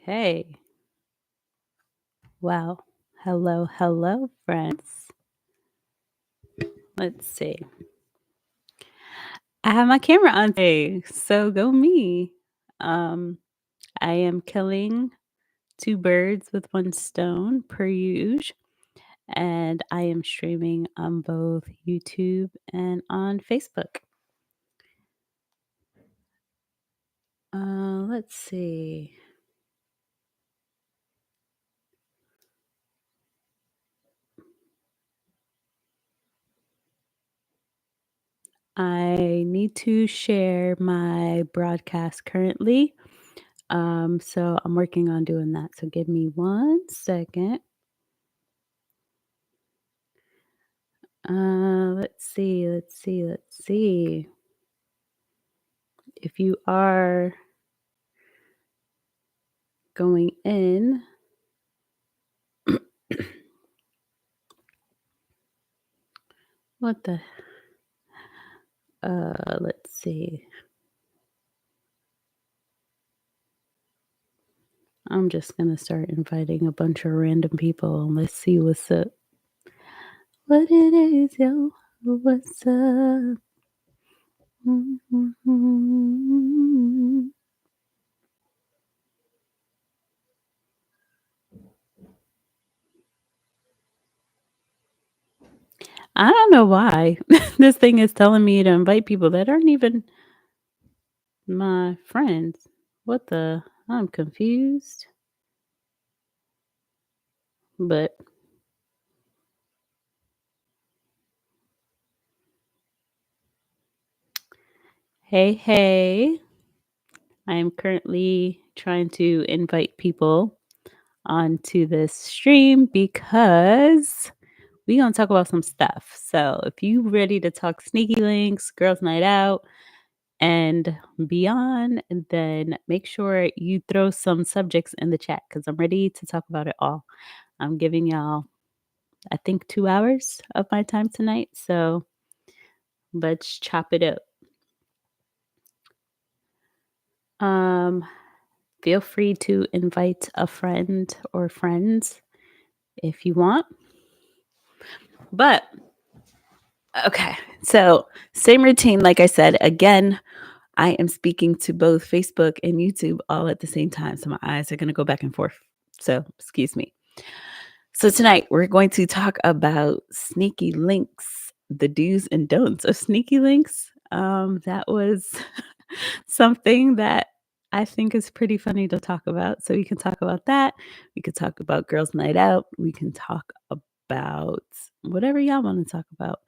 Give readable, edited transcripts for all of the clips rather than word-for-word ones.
Okay. Wow. Hello, hello, friends. Let's see. I have my camera on today, so go me. Um, I am killing two birds with one stone per usual, and I am streaming on both YouTube and on Facebook. Let's see. I need to share my broadcast currently. So I'm working on doing that. So give me 1 second. Let's see. If you are going in, what the, let's see. I'm just gonna start inviting a bunch of random people and let's see what's up. What it is, yo? What's up? I don't know why this thing is telling me to invite people that aren't even my friends. What the? I'm confused. But hey, I am currently trying to invite people onto this stream because we gonna talk about some stuff. So if you ready to talk sneaky links, girls' night out, and beyond, then make sure you throw some subjects in the chat because I'm ready to talk about it all. I'm giving y'all, I think, 2 hours of my time tonight. So let's chop it up. Feel free to invite a friend or friends if you want. But okay, so same routine. Like I said, again, I am speaking to both Facebook and YouTube all at the same time. So my eyes are going to go back and forth. So excuse me. So tonight we're going to talk about sneaky links, the do's and don'ts of sneaky links. That was something that I think is pretty funny to talk about. So we can talk about that. We could talk about girls' night out. We can talk about whatever y'all want to talk about.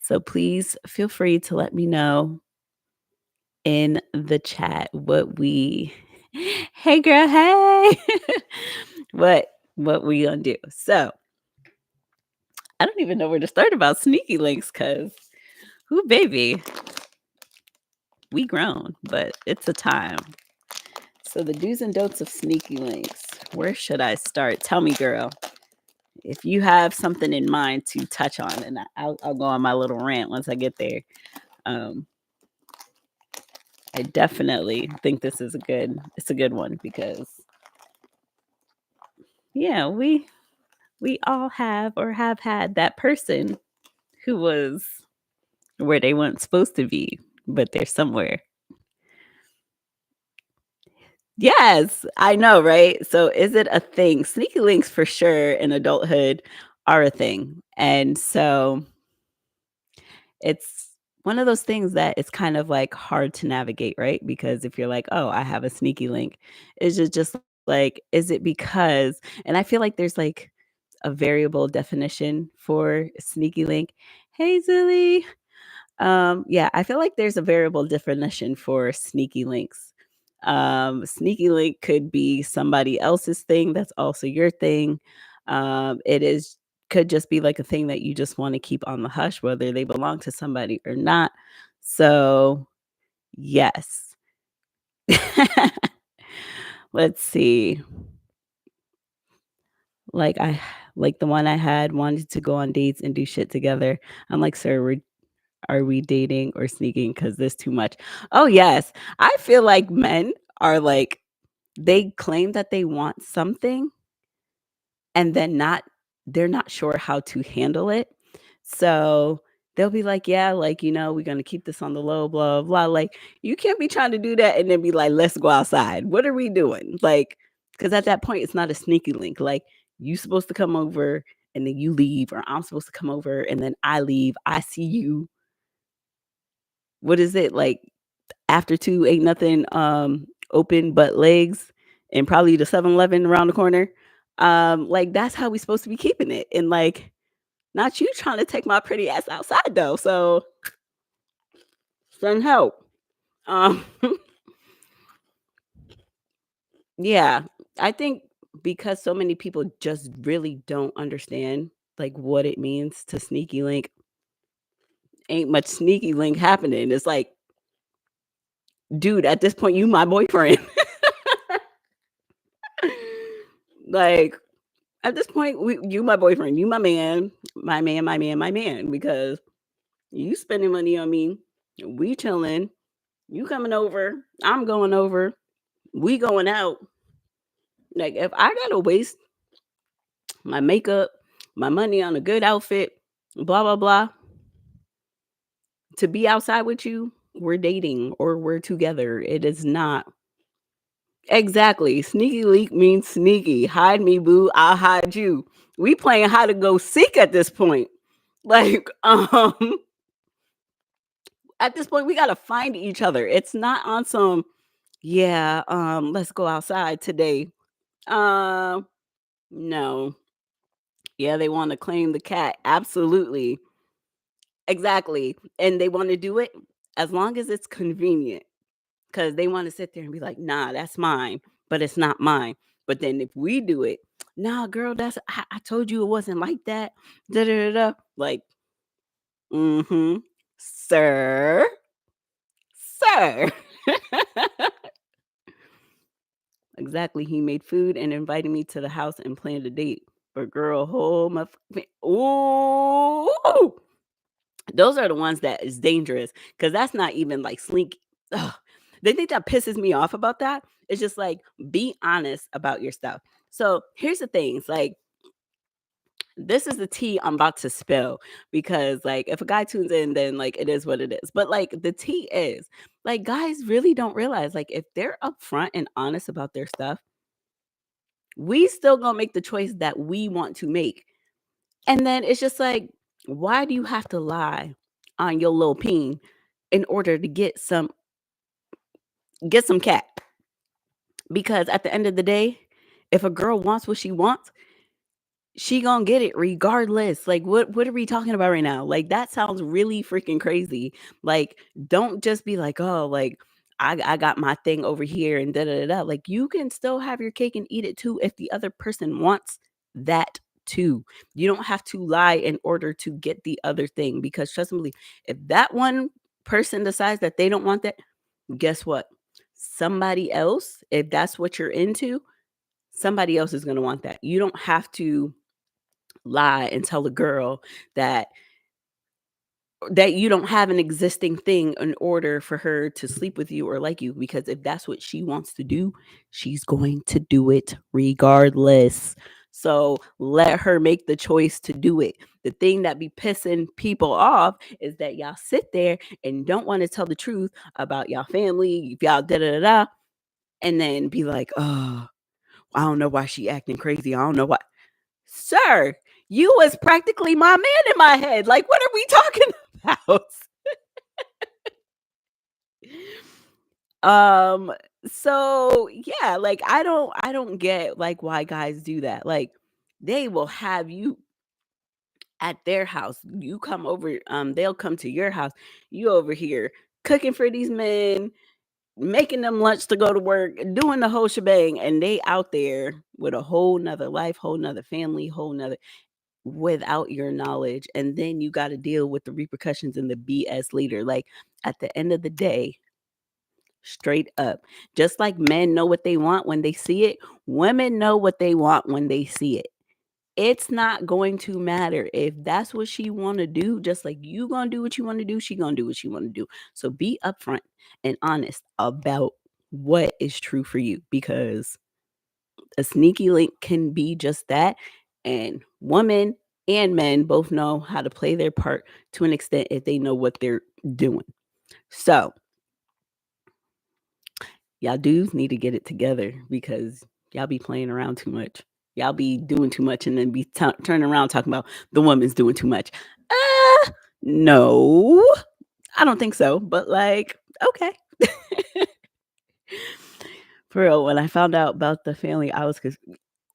So please feel free to let me know in the chat what we hey girl, hey. what we gonna do. So I don't even know where to start about sneaky links because who baby, we grown, but it's a time. So the do's and don'ts of sneaky links. Where should I start? Tell me, girl. If you have something in mind to touch on, and I'll go on my little rant once I get there. I definitely think this is it's a good one because yeah, we all have or have had that person who was where they weren't supposed to be, but they're somewhere. Yes, I know, right? So is it a thing? Sneaky links for sure in adulthood are a thing. And so it's one of those things that it's kind of like hard to navigate, right? Because if you're like, oh, I have a sneaky link, is it just like, is it because, and I feel like there's like a variable definition for sneaky link. Hey, Zilly. Yeah, I feel like there's a variable definition for sneaky links. Sneaky link could be somebody else's thing that's also your thing. It is could just be like a thing that you just want to keep on the hush, whether they belong to somebody or not. So, yes. Let's see. Like like the one I had wanted to go on dates and do shit together. I'm like, sir, are we dating or sneaking? Because there's too much. Oh, yes. I feel like men are like they claim that they want something and then they're not sure how to handle it. So they'll be like, yeah, like, we're gonna keep this on the low, blah, blah. Like, you can't be trying to do that and then be like, let's go outside. What are we doing? Like, because at that point, it's not a sneaky link. Like, you supposed to come over and then you leave, or I'm supposed to come over and then I leave. I see you. What is it? Like, after two, ain't nothing open but legs, and probably the 7-Eleven around the corner. Like, that's how we supposed to be keeping it. And like, not you trying to take my pretty ass outside though. So send help. Um yeah, I think because so many people just really don't understand like what it means to sneaky link, ain't much sneaky link happening. It's like, dude, at this point, you my boyfriend. Like, at this point, you my boyfriend, you my man, my man, my man, my man, because you spending money on me, we chilling, you coming over, I'm going over, we going out. Like, if I gotta waste my makeup, my money on a good outfit, blah blah blah, to be outside with you, we're dating or we're together. It is not. Exactly. Sneaky leak means sneaky. Hide me, boo. I'll hide you. We playing hide to go seek at this point. Like, at this point, we gotta find each other. It's not on some, yeah, let's go outside today. Um, no. Yeah, they want to claim the cat. Absolutely. Exactly. And they want to do it as long as it's convenient. Because they want to sit there and be like, nah, that's mine, but it's not mine. But then if we do it, nah, girl, I told you it wasn't like that. Da da da. Da. Like, mm-hmm. Sir, sir. Exactly. He made food and invited me to the house and planned a date. But girl, oh my, ooh, those are the ones that is dangerous because that's not even like slink. Ugh. The thing that pisses me off about that is just like, be honest about your stuff. So here's the things like, this is the tea I'm about to spill because like if a guy tunes in, then like it is what it is. But like the tea is like, guys really don't realize like if they're upfront and honest about their stuff, we still gonna make the choice that we want to make. And then it's just like, why do you have to lie on your little peen in order to get some cat? Because at the end of the day, if a girl wants what she wants, she gonna get it regardless. Like, what are we talking about right now? Like, that sounds really freaking crazy. Like, don't just be like, oh, like I got my thing over here and da da da da. Like, you can still have your cake and eat it too if the other person wants that too. You don't have to lie in order to get the other thing. Because trust me, if that one person decides that they don't want that, guess what? Somebody else, if that's what you're into, somebody else is gonna want that. You don't have to lie and tell a girl that you don't have an existing thing in order for her to sleep with you or like you, because if that's what she wants to do, she's going to do it regardless. So let her make the choice to do it. The thing that be pissing people off is that y'all sit there and don't want to tell the truth about y'all family, y'all da da da da, and then be like, oh, I don't know why she acting crazy. I don't know why. Sir, you was practically my man in my head. Like, what are we talking about? Um, so yeah, like I don't get like why guys do that. Like, they will have you at their house. You come over, they'll come to your house. You over here cooking for these men, making them lunch to go to work, doing the whole shebang, and they out there with a whole nother life, whole nother family, whole nother without your knowledge. And then you got to deal with the repercussions and the BS later. Like, at the end of the day, straight up, just like men know what they want when they see it, women know what they want when they see it. It's not going to matter if that's what she want to do. Just like you gonna do what you want to do, she gonna do what she want to do. So be upfront and honest about what is true for you, because a sneaky link can be just that. And women and men both know how to play their part to an extent if they know what they're doing. So, y'all dudes need to get it together, because y'all be playing around too much. Y'all be doing too much and then be turning around talking about the woman's doing too much. No, I don't think so. But like, okay. For real, when I found out about the family, I was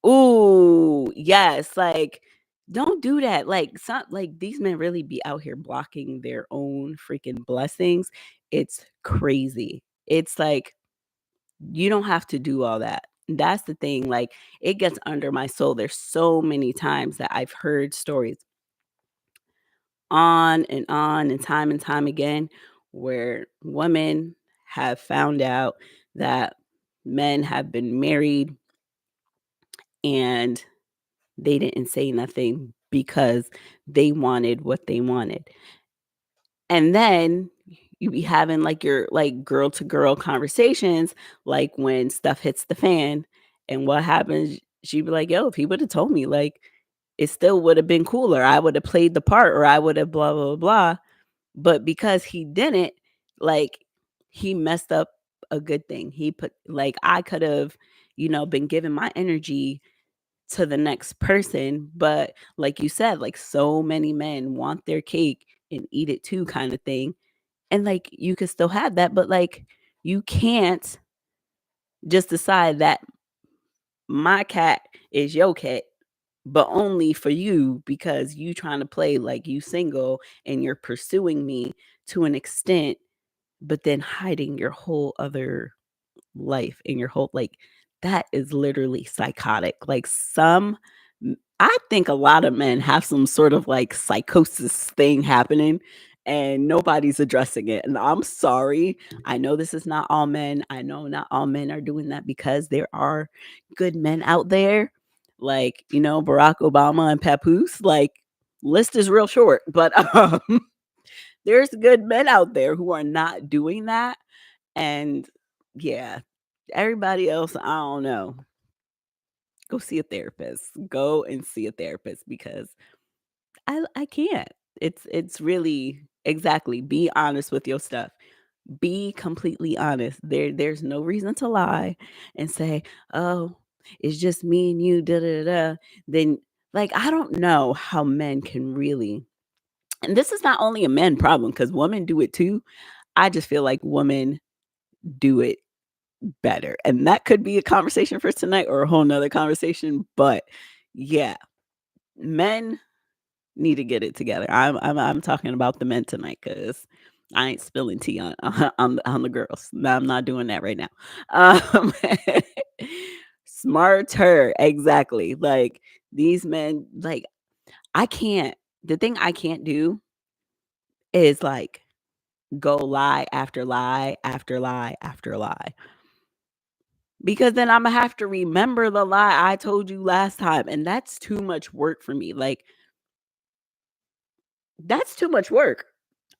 ooh, yes, like, don't do that. Like, some like, these men really be out here blocking their own freaking blessings. It's crazy. It's like, you don't have to do all that. That's the thing, like, it gets under my soul. There's so many times that I've heard stories on and time again, where women have found out that men have been married and they didn't say nothing because they wanted what they wanted. And then you be having like your like girl to girl conversations, like when stuff hits the fan, and what happens, she'd be like, yo, if he would have told me, like, it still would have been cooler. I would have played the part, or I would have blah blah blah. But because he didn't, like, he messed up a good thing. He put like, I could have, been giving my energy to the next person. But like you said, like, so many men want their cake and eat it too, kind of thing. And like, you could still have that, but like, you can't just decide that my cat is your cat, but only for you because you trying to play like you single and you're pursuing me to an extent, but then hiding your whole other life and your whole, like, that is literally psychotic. Like, I think a lot of men have some sort of like psychosis thing happening, and nobody's addressing it. And I'm sorry. I know this is not all men. I know not all men are doing that, because there are good men out there, like, Barack Obama and Papoose. Like, list is real short, but there's good men out there who are not doing that. And yeah, everybody else, I don't know. Go see a therapist. Go and see a therapist, because I can't. It's really, exactly, be honest with your stuff. Be completely honest. There's no reason to lie and say, "Oh, it's just me and you, da da da." Then, like, I don't know how men can really, and this is not only a men problem, because women do it too. I just feel like women do it better. And that could be a conversation for tonight, or a whole nother conversation. But yeah, men need to get it together. I'm talking about the men tonight, because I ain't spilling tea on on the girls. No, I'm not doing that right now. Um, smarter, exactly. Like, these men, like, I can't. The thing I can't do is like go lie after lie after lie after lie, because then Imma have to remember the lie I told you last time, and that's too much work for me. Like, that's too much work.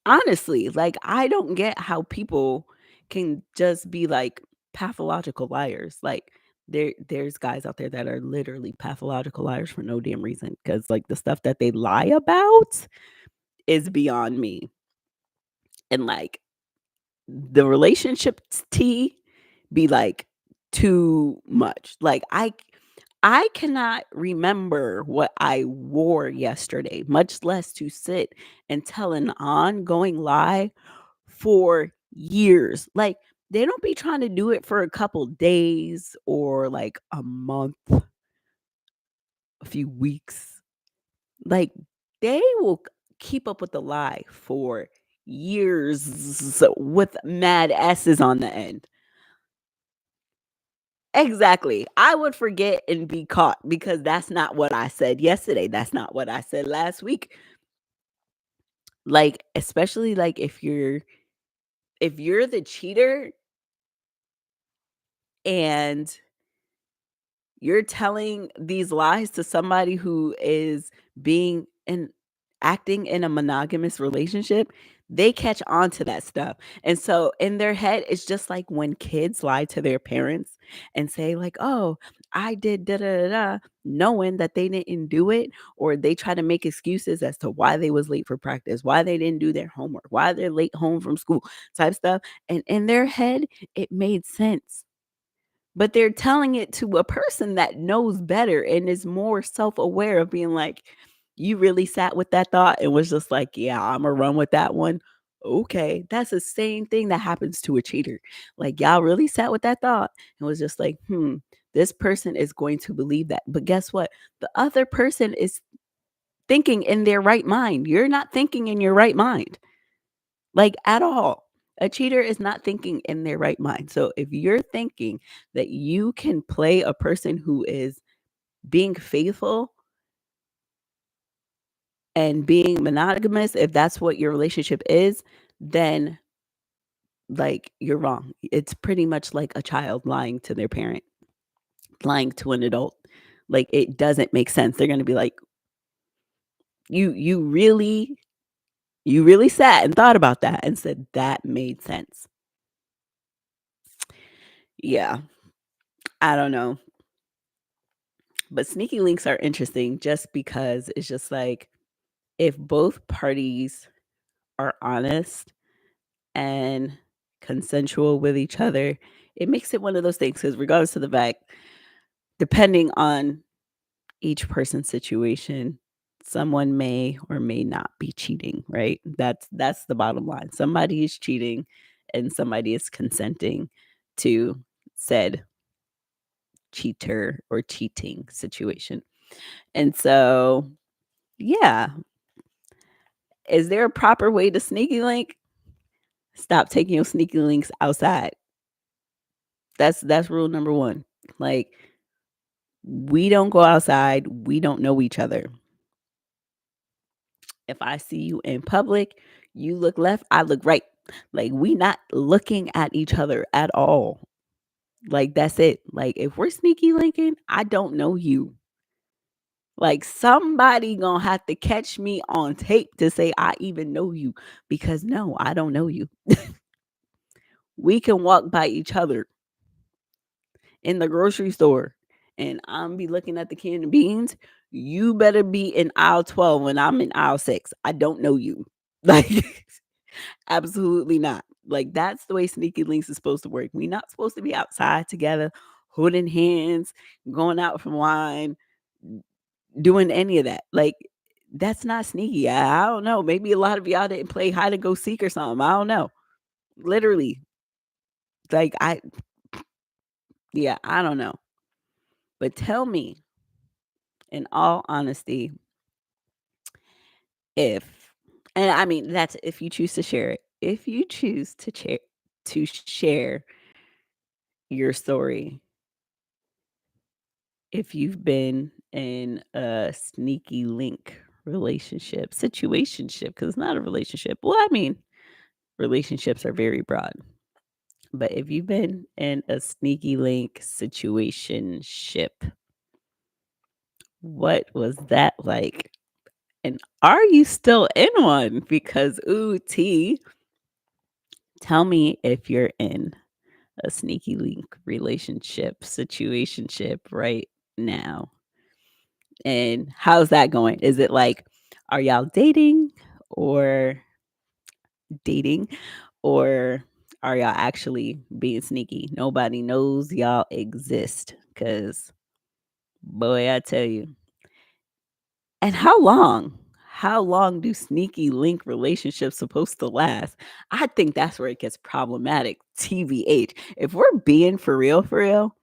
Honestly, like, I don't get how people can just be, like, pathological liars. Like, there's guys out there that are literally pathological liars for no damn reason, because like, the stuff that they lie about is beyond me. And, like, the relationship tea be, like, too much. Like, I cannot remember what I wore yesterday, much less to sit and tell an ongoing lie for years. Like, they don't be trying to do it for a couple days or like a month, a few weeks. Like, they will keep up with the lie for years with mad S's on the end. Exactly. I would forget and be caught, because that's not what I said yesterday. That's not what I said last week. Like, especially like, if you're the cheater and you're telling these lies to somebody who is being and acting in a monogamous relationship, they catch on to that stuff. And so in their head, it's just like when kids lie to their parents and say, like, oh, I did da da da da, knowing that they didn't do it, or they try to make excuses as to why they was late for practice, why they didn't do their homework, why they're late home from school, type stuff. And in their head, it made sense. But they're telling it to a person that knows better and is more self-aware of being like, "You really sat with that thought and was just like, yeah, Imma run with that one." Okay, that's the same thing that happens to a cheater. Like, y'all really sat with that thought and was just like, "Hmm, this person is going to believe that." But guess what? The other person is thinking in their right mind. You're not thinking in your right mind, like, at all. A cheater is not thinking in their right mind. So if you're thinking that you can play a person who is being faithful and being monogamous, if that's what your relationship is, then, like, you're wrong. It's pretty much like a child lying to their parent, lying to an adult. Like, it doesn't make sense. They're gonna be like, "You you really sat and thought about that and said, 'That made sense.'" Yeah, I don't know. But sneaky links are interesting just because it's just like if both parties are honest and consensual with each other, it makes it one of those things because regardless of the fact, depending on each person's situation, someone may or may not be cheating, right? That's the bottom line. Somebody is cheating and somebody is consenting to said cheater or cheating situation. And so, yeah, is there a proper way to sneaky link? Stop taking your sneaky links outside. That's rule number 1. Like, we don't go outside, we don't know each other. If I see you in public, you look left, I look right. Like, we not looking at each other at all. Like, that's it. Like, if we're sneaky linking, I don't know you. Like, somebody gonna have to catch me on tape to say I even know you because no, I don't know you. We can walk by each other in the grocery store and I'm be looking at the can of beans, you better be in aisle 12 when I'm in aisle 6. I don't know you. Like, absolutely not. Like, that's the way sneaky links is supposed to work. We're not supposed to be outside together, holding hands, going out for wine, doing any of that. Like, that's not sneaky. I don't know. Maybe a lot of y'all didn't play hide and go seek or something. I don't know. Literally. Like, yeah, I don't know. But tell me, in all honesty, if and I mean, that's if you choose to share it. If you choose to share your story, if you've been in a sneaky link relationship, situationship, because it's not a relationship. Well, I mean, relationships are very broad. But if you've been in a sneaky link situationship, what was that like? And are you still in one? Because ooh, T, tell me if you're in a sneaky link relationship, situationship right now. And how's that going? Is it like, are y'all or dating or are y'all actually being sneaky? Nobody knows y'all exist because boy, I tell you. And how long? How long do sneaky link relationships supposed to last? I think that's where it gets problematic. TVH. If we're being for real,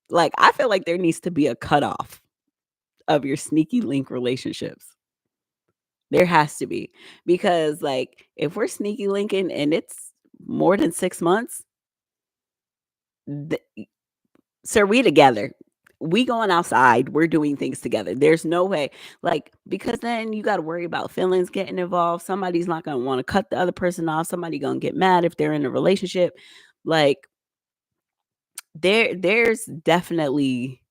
like I feel like there needs to be a cutoff of your sneaky link relationships. There has to be. Because like if we're sneaky linking and it's more than 6 months, th- sir, we together. We going outside, we're doing things together. There's no way. Like, because then you gotta worry about feelings getting involved. Somebody's not gonna wanna cut the other person off. Somebody gonna get mad if they're in a relationship. Like, there's definitely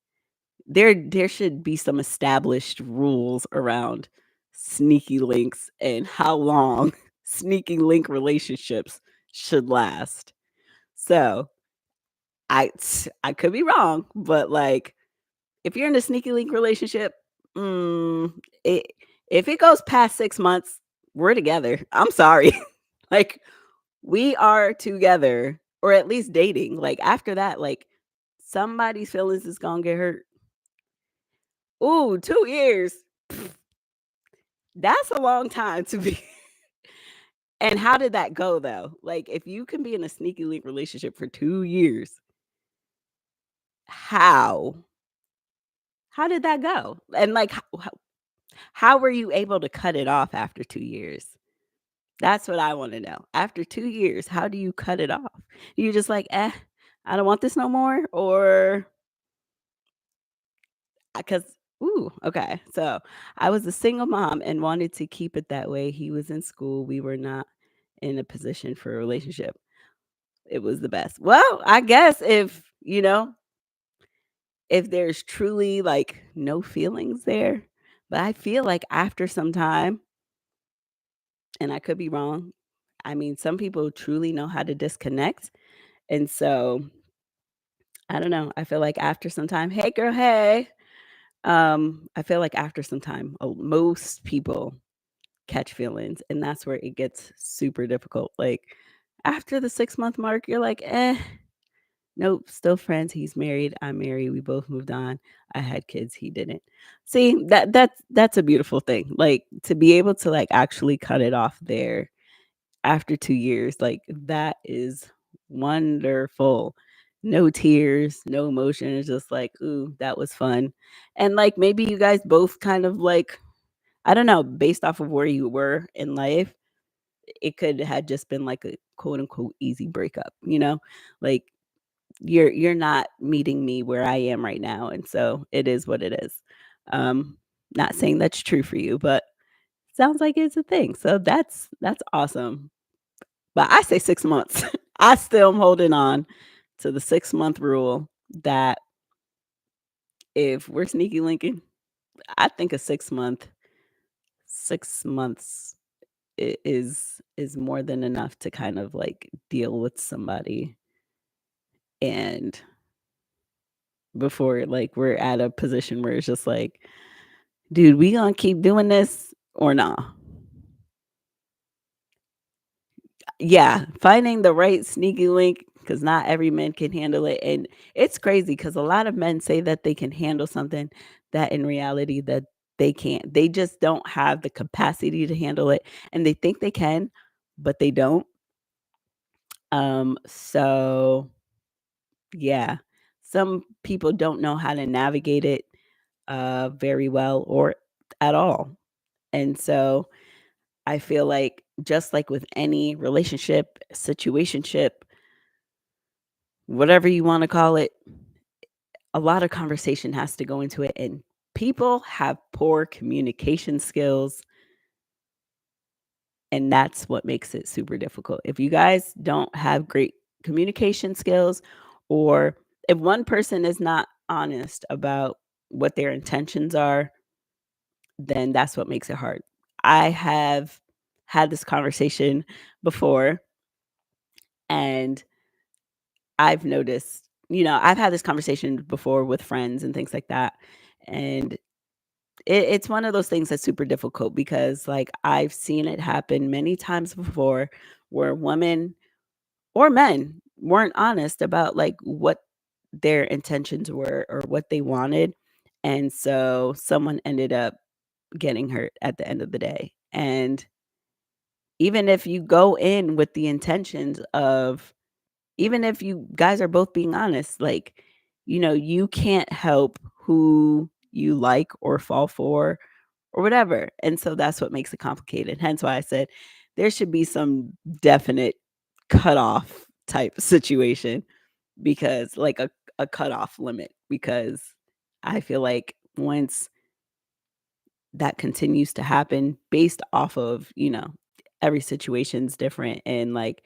there should be some established rules around sneaky links and how long. sneaky link relationships should last. So I could be wrong, but like if you're in a sneaky link relationship, mm, it, if it goes past 6 months, we're together. I'm sorry. Like we are together or at least dating. Like after that, like somebody's feelings is gonna get hurt. Ooh, 2 years. That's a long time to be. And how did that go though? Like if you can be in a sneaky link relationship for 2 years, how? How did that go? And like how were you able to cut it off after 2 years? That's what I wanna know. After 2 years, how do you cut it off? You just like, "Eh, I don't want this no more," or because ooh, okay. So, I was a single mom and wanted to keep it that way. He was in school, we were not in a position for a relationship. It was the best. Well, I guess if there's truly, like, no feelings there, but I feel like after some time, and I could be wrong, I mean, some people truly know how to disconnect, and so I don't know. I feel like after some time, "Hey, girl, hey." I feel like after some time, most people catch feelings, and that's where it gets super difficult. Like after the 6-month mark, you're like, "Eh, nope, still friends. He's married. I'm married. We both moved on. I had kids. He didn't." See, that's a beautiful thing. Like to be able to like actually cut it off there after 2 years, like, that is wonderful. No tears, no emotion, it's just like, "Ooh, that was fun." And, like, maybe you guys both kind of, like I don't know, based off of where you were in life, it could have just been, like, a quote, unquote, "easy breakup," you know? Like, you're not meeting me where I am right now, and so it is what it is. Um, Not saying that's true for you, but sounds like it's a thing, so that's awesome. But I say 6 months. I still am holding on to the 6-month rule that if we're sneaky linking, I think a 6 months is more than enough to kind of, like, deal with somebody and before, like, we're at a position where it's just like, "Dude, we gonna keep doing this or nah?" Yeah, finding the right sneaky link because not every man can handle it, and it's crazy because a lot of men say that they can handle something that in reality that they can't. They just don't have the capacity to handle it, and they think they can, but they don't. So yeah, some people don't know how to navigate it, very well or at all, and so I feel like just like with any relationship, situationship, whatever you wanna call it, a lot of conversation has to go into it, and people have poor communication skills, and that's what makes it super difficult. If you guys don't have great communication skills, or if one person is not honest about what their intentions are, then that's what makes it hard. I have had this conversation before, and I've noticed I've had this conversation before with friends and things like that, and it's one of those things that's super difficult because, like, I've seen it happen many times before where women or men weren't honest about, like, what their intentions were or what they wanted, and so someone ended up getting hurt at the end of the day, and even if you go in with the intentions of even if you guys are both being honest, like, you can't help who you like or fall for or whatever. And so that's what makes it complicated. Hence why I said there should be some definite cutoff type situation because like a cutoff limit, because I feel like once that continues to happen based off of, every situation's different and like,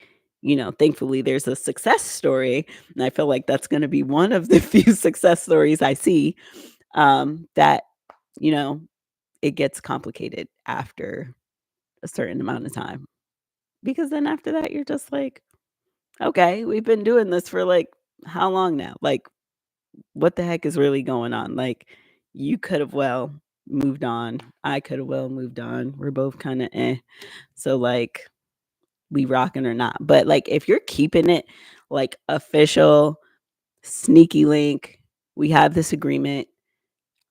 thankfully there's a success story. And I feel like that's gonna be one of the few success stories I see that, you know, it gets complicated after a certain amount of time. because then after that, you're just like, okay, we've been doing this for like how long now? Like, what the heck is really going on? Like, you could have well moved on. I could have well moved on. We're both kind of So like we rocking or not. But like if you're keeping it like official, sneaky link, we have this agreement.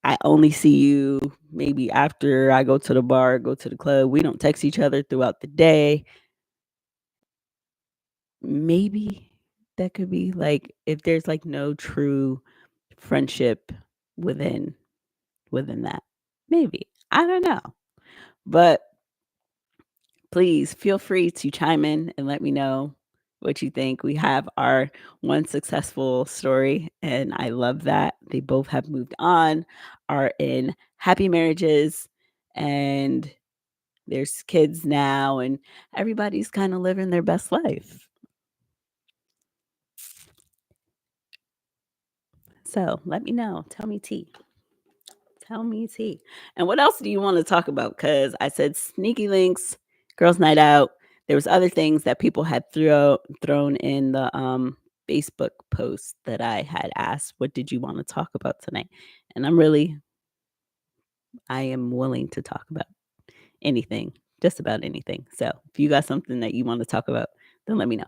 I only see you maybe after I go to the bar, go to the club. We don't text each other throughout the day. Maybe that could be like if there's like no true friendship within that. Maybe. I don't know. But please feel free to chime in and let me know what you think. We have our one successful story, and I love that. They both have moved on, are in happy marriages, and there's kids now, and everybody's kind of living their best life. So let me know. Tell me tea. Tell me tea. And what else do you want to talk about? Because I said sneaky links, girls' night out. There was other things that people had thrown in the Facebook post that I had asked, what did you want to talk about tonight? And I am willing to talk about anything, just about anything. So if you got something that you want to talk about, then let me know.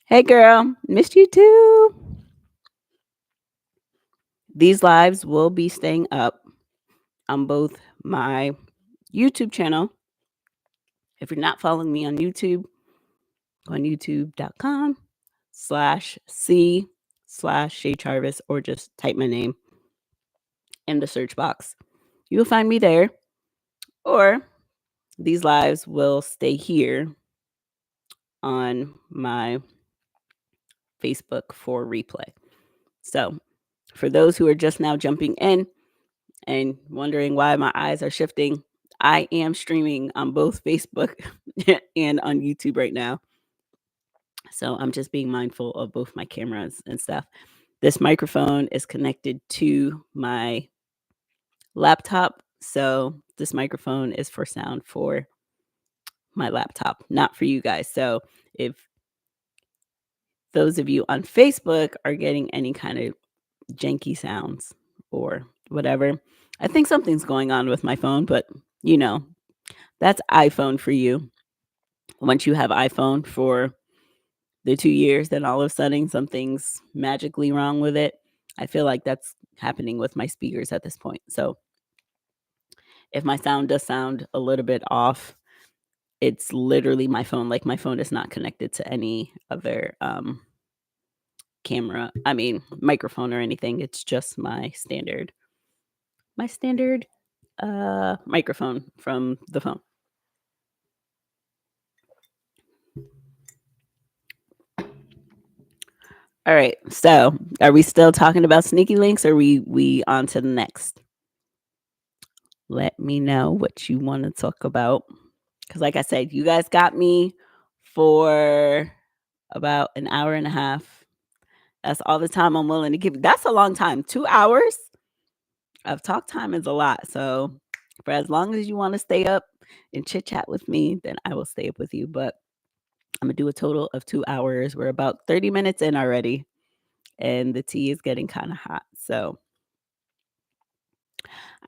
Hey girl, missed you too. These lives will be staying up on both my YouTube channel. If you're not following me on YouTube, go on youtube.com/C/Shay Charvis, or just type my name in the search box. You'll find me there. Or these lives will stay here on my Facebook for replay. So for those who are just now jumping in and wondering why my eyes are shifting, I am streaming on both Facebook and on YouTube right now. So I'm just being mindful of both my cameras and stuff. This microphone is connected to my laptop. So this microphone is for sound for my laptop, not for you guys. So if those of you on Facebook are getting any kind of janky sounds or whatever, I think something's going on with my phone, but that's iPhone for you. Once you have iPhone for the 2 years, then all of a sudden something's magically wrong with it. I feel like that's happening with my speakers at this point. So if my sound does sound a little bit off, it's literally my phone. Like my phone is not connected to any other microphone or anything. It's just my standard microphone from the phone. All right. So, are we still talking about sneaky links, or we on to the next? Let me know what you want to talk about. Because like I said, you guys got me for about an hour and a half. That's all the time I'm willing to give. That's a long time. 2 hours of talk time is a lot. So for as long as you want to stay up and chit chat with me, then I will stay up with you. But I'm gonna do a total of 2 hours. We're about 30 minutes in already, and the tea is getting kind of hot. So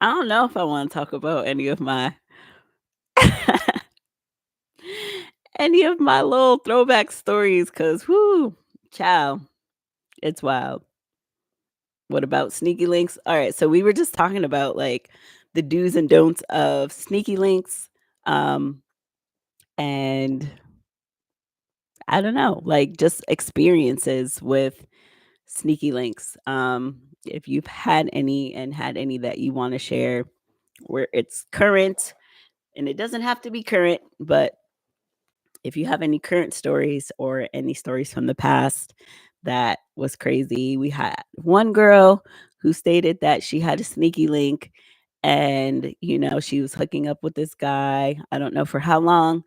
I don't know if I want to talk about any of my little throwback stories, because whoo, child, it's wild. What about sneaky links? All right, so we were just talking about like the do's and don'ts of sneaky links. And I don't know, like just experiences with sneaky links. If you've had any that you want to share where it's current, and it doesn't have to be current, but if you have any current stories or any stories from the past that was crazy. We had one girl who stated that she had a sneaky link, and she was hooking up with this guy, I don't know for how long,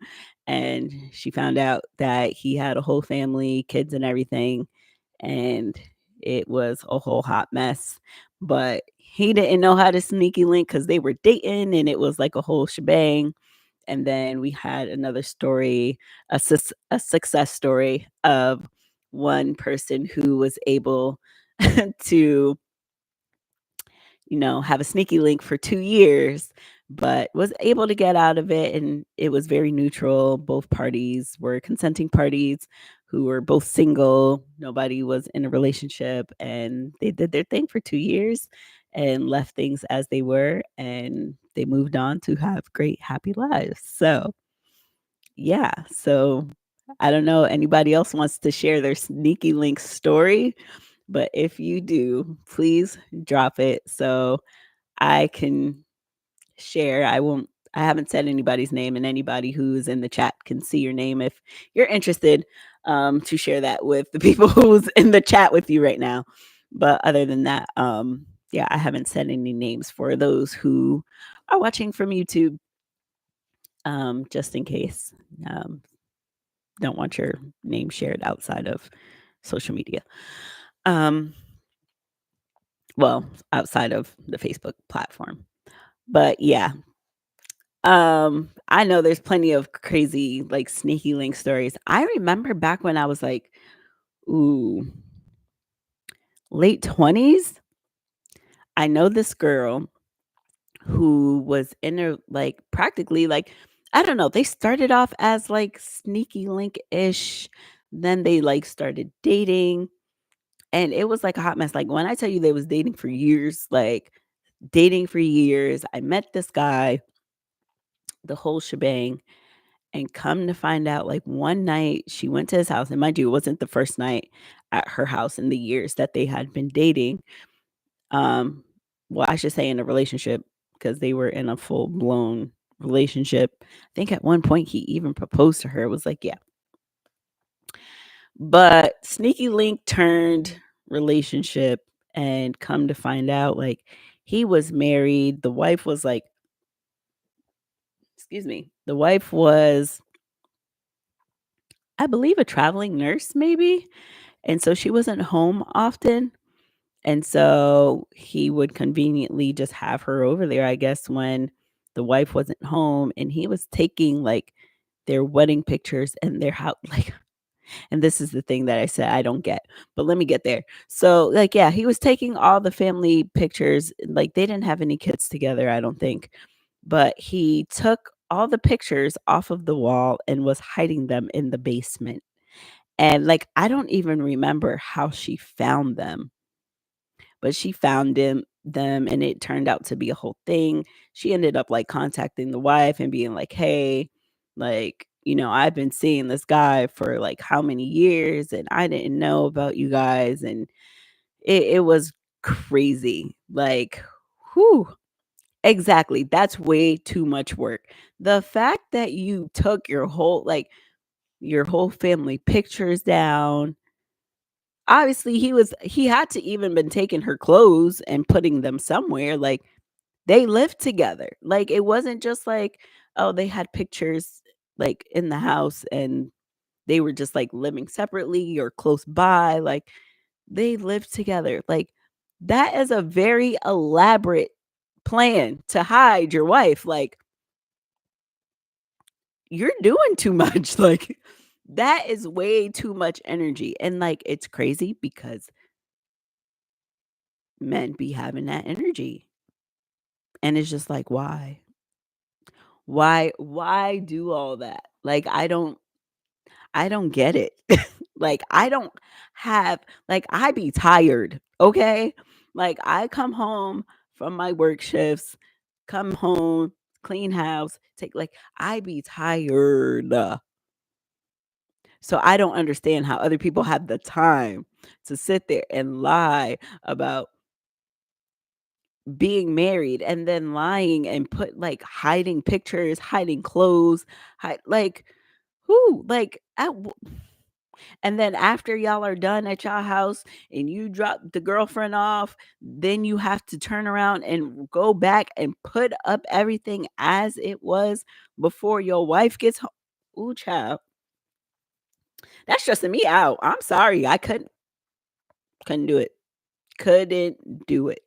and she found out that he had a whole family, kids and everything, and it was a whole hot mess. but he didn't know how to sneaky link because they were dating and it was like a whole shebang. And then we had another story, a success story of one person who was able to, have a sneaky link for 2 years, but was able to get out of it, and it was very neutral. Both parties were consenting parties who were both single. Nobody was in a relationship, and they did their thing for 2 years and left things as they were, and they moved on to have great, happy lives. So, yeah. So, I don't know anybody else wants to share their sneaky link story, but if you do, please drop it so I can share. I haven't said anybody's name, and anybody who's in the chat can see your name if you're interested, to share that with the people who's in the chat with you right now. But other than that, yeah, I haven't said any names for those who are watching from YouTube, just in case. Um, don't want your name shared outside of social media. Um, well, outside of the Facebook platform. But yeah, I know there's plenty of crazy, like, sneaky link stories. I remember back when I was, like, ooh, late 20s, I know this girl who was in her, like, practically, like, I don't know, they started off as, like, sneaky link-ish, then they, like, started dating, and it was, like, a hot mess. Like, when I tell you they was dating for years, like, dating for years, I met this guy, the whole shebang. And come to find out, like, one night she went to his house, and mind you, it wasn't the first night at her house in the years that they had been dating. Um, well, I should say in a relationship because they were in a full-blown relationship. I think at one point he even proposed to her. It was like, yeah. But sneaky link turned relationship, and come to find out, like, he was married. The wife was like, excuse me, the wife was, I believe, a traveling nurse, maybe? And so she wasn't home often, and so he would conveniently just have her over there, I guess, when the wife wasn't home, and he was taking, like, their wedding pictures and their house, like, and this is the thing that I said I don't get, but let me get there. So, like, yeah, he was taking all the family pictures, like, they didn't have any kids together, I don't think, but he took all the pictures off of the wall and was hiding them in the basement. And, like, I don't even remember how she found them, but she found them, and it turned out to be a whole thing. She ended up, like, contacting the wife and being like, "Hey, like, I've been seeing this guy for, like, how many years, and I didn't know about you guys," and it was crazy. Like, whew. Exactly, that's way too much work. The fact that you took your whole family pictures down. Obviously, he had to even been taking her clothes and putting them somewhere, like, they lived together. Like, it wasn't just like, oh, they had pictures, like, in the house and they were just, like, living separately or close by, like, they lived together. Like, that is a very elaborate plan to hide your wife, like, you're doing too much, like, that is way too much energy, and, like, it's crazy because men be having that energy. And it's just like, why? Why do all that? Like, I don't get it. Like, I don't have like, I be tired, okay? Like, I come home from my work shifts, come home, clean house, I be tired. So I don't understand how other people have the time to sit there and lie about being married and then lying and hiding pictures, hiding clothes, who? And then after y'all are done at y'all house and you drop the girlfriend off, then you have to turn around and go back and put up everything as it was before your wife gets home. Ooh, child. That's stressing me out. I'm sorry. I couldn't do it. Couldn't do it.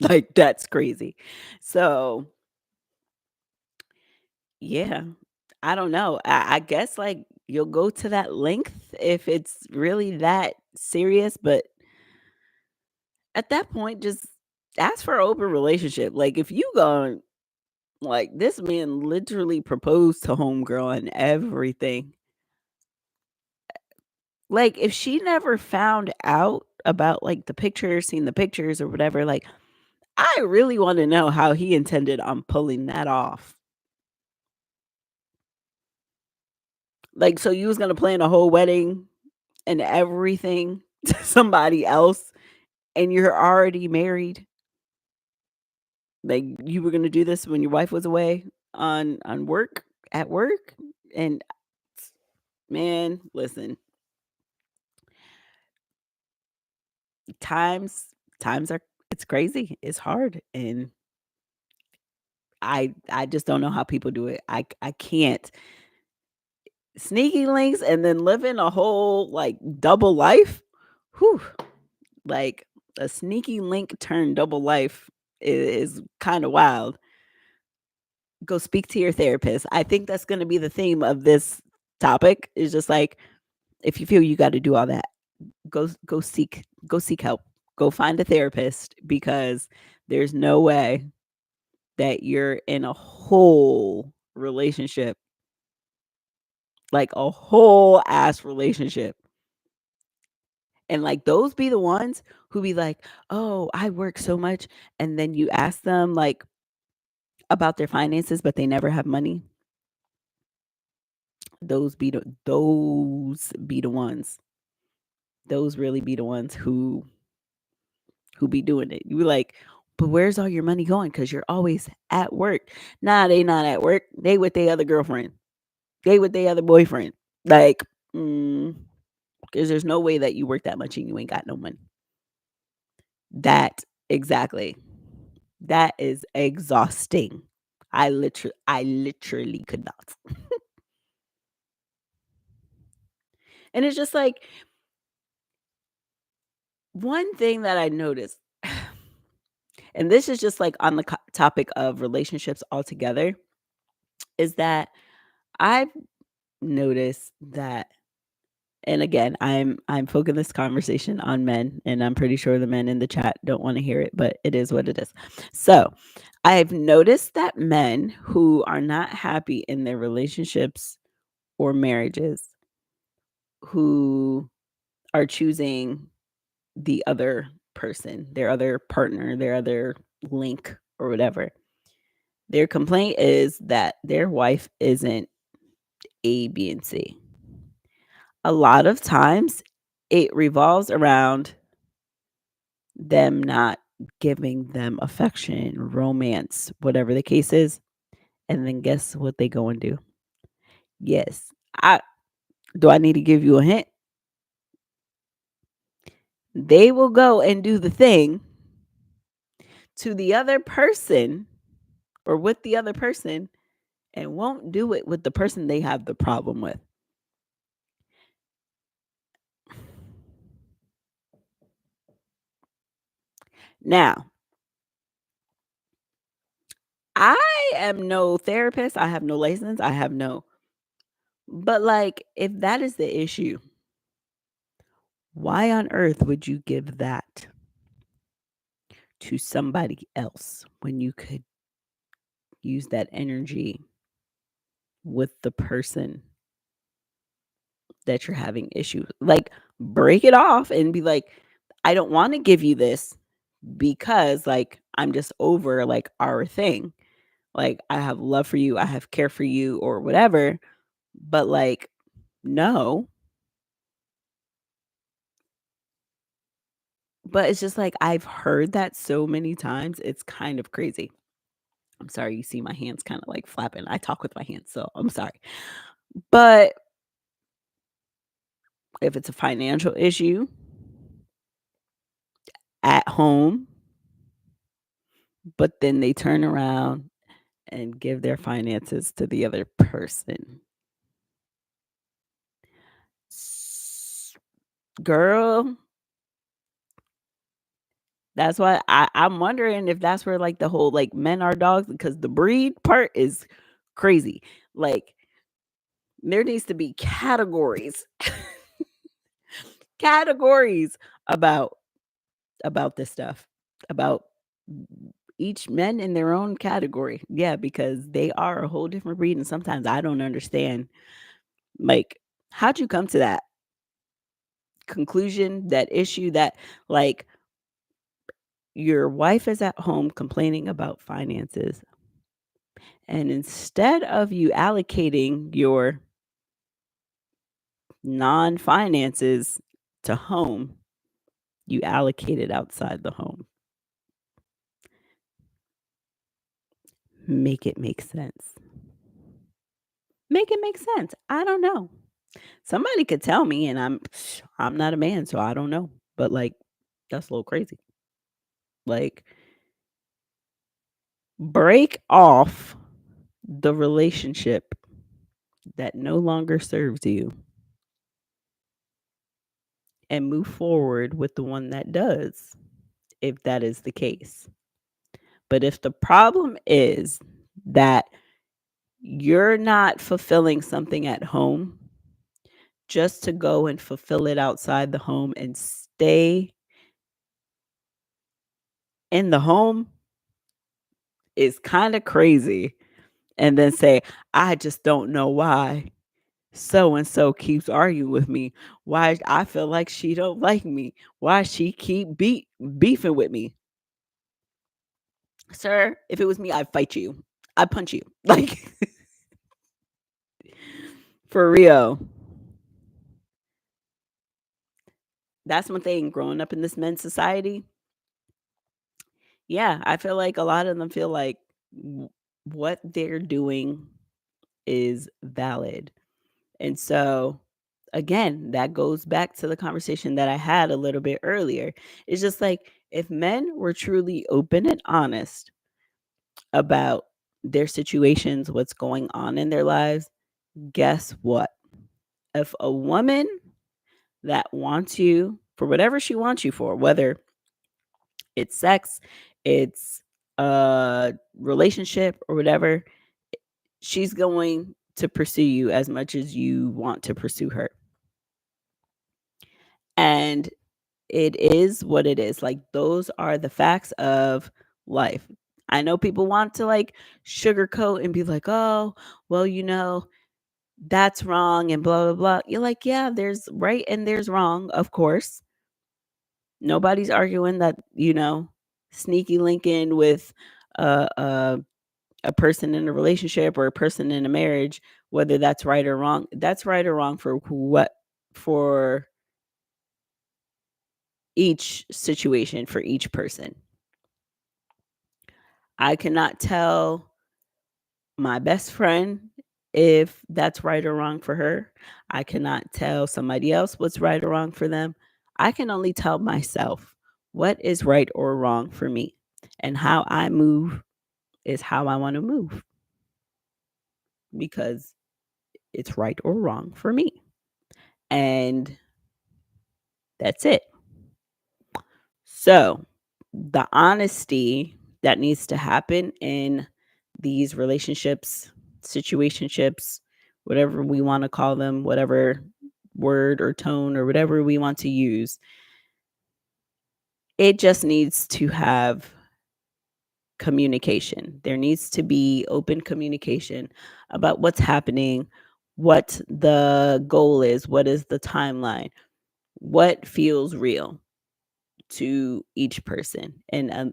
Like, that's crazy. So, yeah, I don't know. I guess, like, you'll go to that length if it's really that serious, but at that point, just ask for an open relationship. Like, if you going like, this man literally proposed to homegirl and everything. Like, if she never found out about, like, the pictures, seen the pictures or whatever, like, I really wanna know how he intended on pulling that off. Like, so you was gonna plan a whole wedding and everything to somebody else, and you're already married? Like, you were gonna do this when your wife was away on work at work? And, man, listen, times times are it's crazy, it's hard, and I just don't know how people do it. I can't. Sneaky links and then living a whole, like, double life? Whew, like, a sneaky link turned double life is kinda wild. Go speak to your therapist. I think that's gonna be the theme of this topic, is just like, if you feel you gotta do all that, go seek help. Go find a therapist because there's no way that you're in a whole relationship, like a whole ass relationship. And like those be the ones who be like, "Oh, I work so much." And then you ask them like about their finances, but they never have money. Those be the ones. Those really be the ones who be doing it. You be like, "But where's all your money going? Because you're always at work." Nah, they not at work. They with their other girlfriend. They with their other boyfriend. Like, mm, because there's no way that you work that much and you ain't got no money. That exactly. That is exhausting. I literally could not. And it's just like one thing that I noticed, and this is just like on the topic of relationships altogether, is that I've noticed that, and again, I'm focusing this conversation on men, and I'm pretty sure the men in the chat don't want to hear it, but it is what it is. So I've noticed that men who are not happy in their relationships or marriages, who are choosing the other person, their other partner, their other link or whatever. Their complaint is that their wife isn't A, B, and C. A lot of times it revolves around them not giving them affection, romance, whatever the case is. And then guess what they go and do? Yes. I do I need to give you a hint? They will go and do the thing to the other person or with the other person and won't do it with the person they have the problem with. Now, I am no therapist. I have no license. I have no, but like, if that is the issue, why on earth would you give that to somebody else when you could use that energy with the person that you're having issues? Like, break it off and be like, I don't want to give you this because, like, I'm just over like our thing. Like, I have love for you, I have care for you or whatever, but, like, no. But it's just like, I've heard that so many times, it's kind of crazy. I'm sorry, you see my hands kinda, like, flapping. I talk with my hands, so I'm sorry. But if it's a financial issue at home, but then they turn around and give their finances to the other person. S Girl, That's why I'm wondering if that's where, like, the whole, like, men are dogs because the breed part is crazy. Like, there needs to be categories, categories about this stuff, about each men in their own category. Yeah, because they are a whole different breed, and sometimes I don't understand, like, how'd you come to that conclusion, that issue, that, like, your wife is at home complaining about finances, and instead of you allocating your non-finances to home, you allocate it outside the home. Make it make sense. Make it make sense. I don't know. Somebody could tell me and I'm not a man, so I don't know. But like that's a little crazy. Like break off the relationship that no longer serves you and move forward with the one that does, if that is the case. But if the problem is that you're not fulfilling something at home just to go and fulfill it outside the home and stay in the home is kind of crazy. And then say, I just don't know why so and so keeps arguing with me. Why I feel like she don't like me. Why she keep beefing with me. Sir, if it was me, I'd fight you. I'd punch you. Like for real. That's one thing growing up in this men's society. Yeah, I feel like a lot of them feel like what they're doing is valid. And so, again, that goes back to the conversation that I had a little bit earlier. It's just like if men were truly open and honest about their situations, what's going on in their lives, guess what? If a woman that wants you for whatever she wants you for, whether it's sex, it's a relationship or whatever, she's going to pursue you as much as you want to pursue her. And it is what it is. Like those are the facts of life. I know people want to like sugarcoat and be like, "Oh, well, that's wrong and blah blah blah." You're like, "Yeah, there's right and there's wrong, of course." Nobody's arguing that, sneaky linking with a a person in a relationship or a person in a marriage, whether that's right or wrong. That's right or wrong for each situation, for each person. I cannot tell my best friend if that's right or wrong for her. I cannot tell somebody else what's right or wrong for them. I can only tell myself what is right or wrong for me. And how I move is how I want to move because it's right or wrong for me. And that's it. So, the honesty that needs to happen in these relationships, situationships, whatever we want to call them, whatever word or tone or whatever we want to use, it just needs to have communication. There needs to be open communication about what's happening, what the goal is, what is the timeline, what feels real to each person. And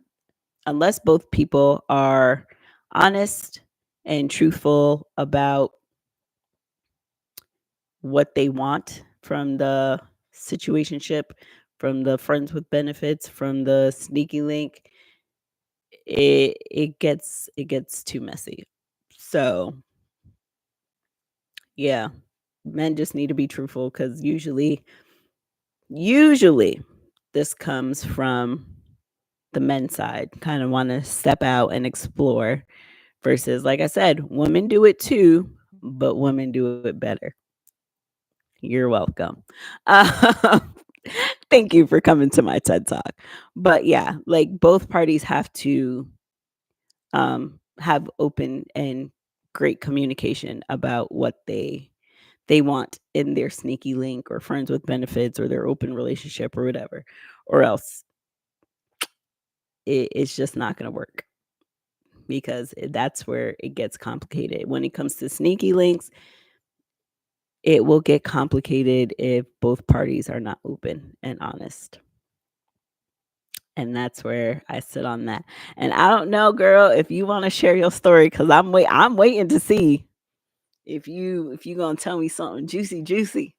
unless both people are honest and truthful about what they want from the situationship, from the friends with benefits, from the sneaky link, it gets too messy. So yeah, men just need to be truthful because usually this comes from the men's side, kind of want to step out and explore versus, like I said, women do it too, but women do it better. You're welcome. Um, Thank you for coming to my TED Talk. But yeah, like both parties have to have open and great communication about what they want in their sneaky link or friends with benefits or their open relationship or whatever, or else it's just not going to work because that's where it gets complicated. When it comes to sneaky links, it will get complicated if both parties are not open and honest. And that's where I sit on that. And I don't know, girl, if you want to share your story, because I'm waiting to see if you gonna tell me something juicy.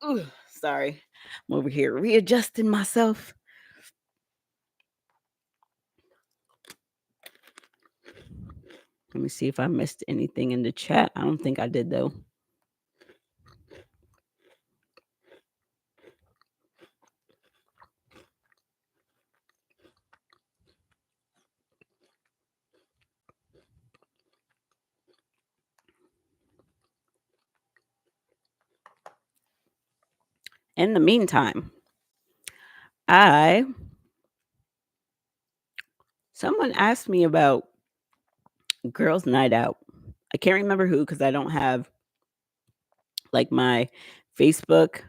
Ooh, sorry. I'm over here readjusting myself. Let me see if I missed anything in the chat. I don't think I did though. In the meantime, I someone asked me about girls' night out. I can't remember who because I don't have like my Facebook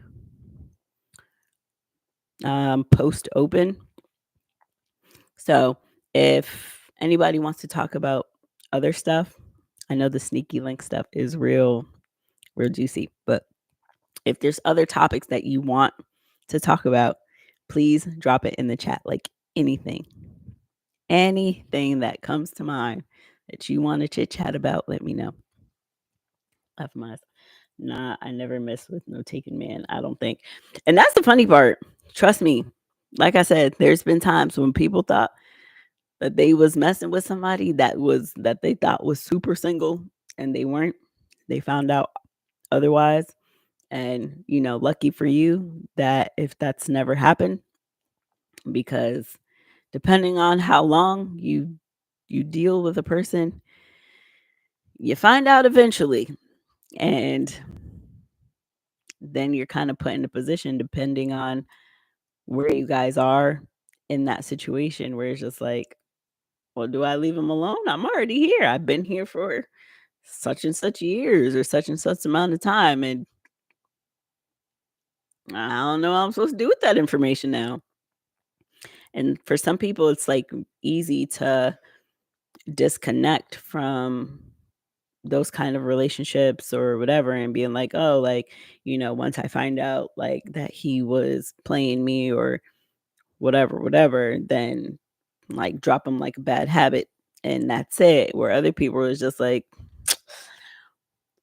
post open. So if anybody wants to talk about other stuff, I know the sneaky link stuff is real juicy, but if there's other topics that you want to talk about, please drop it in the chat. Like anything that comes to mind that you want to chit chat about, let me know. F my Nah, I never mess with no taken man, I don't think. And that's the funny part. Trust me. Like I said, there's been times when people thought that they was messing with somebody that they thought was super single and they weren't. They found out otherwise. And lucky for you that if that's never happened, because depending on how long you deal with a person, you find out eventually. And then you're kind of put in a position depending on where you guys are in that situation where it's just like, well, do I leave him alone? I'm already here. I've been here for such and such years or such and such amount of time. And I don't know what I'm supposed to do with that information now. And for some people, it's like easy to disconnect from those kind of relationships or whatever and being like, oh, like, once I find out like that he was playing me or whatever, then like drop him like a bad habit and that's it. Where other people is just like,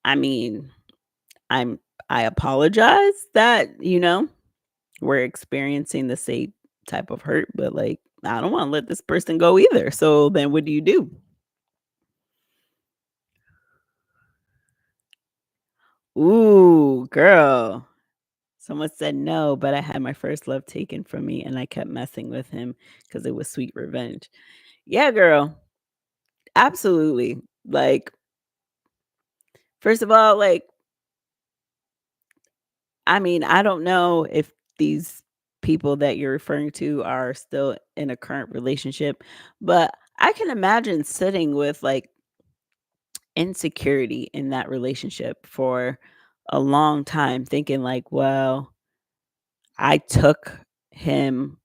I mean, I'm I apologize that, we're experiencing the same type of hurt, but like I don't want to let this person go either. So then what do you do? Ooh, girl. Someone said no, but I had my first love taken from me and I kept messing with him because it was sweet revenge. Yeah, girl. Absolutely. Like, first of all, like, I mean, I don't know if these people that you're referring to are still in a current relationship, but I can imagine sitting with like insecurity in that relationship for a long time, thinking like, well, I took him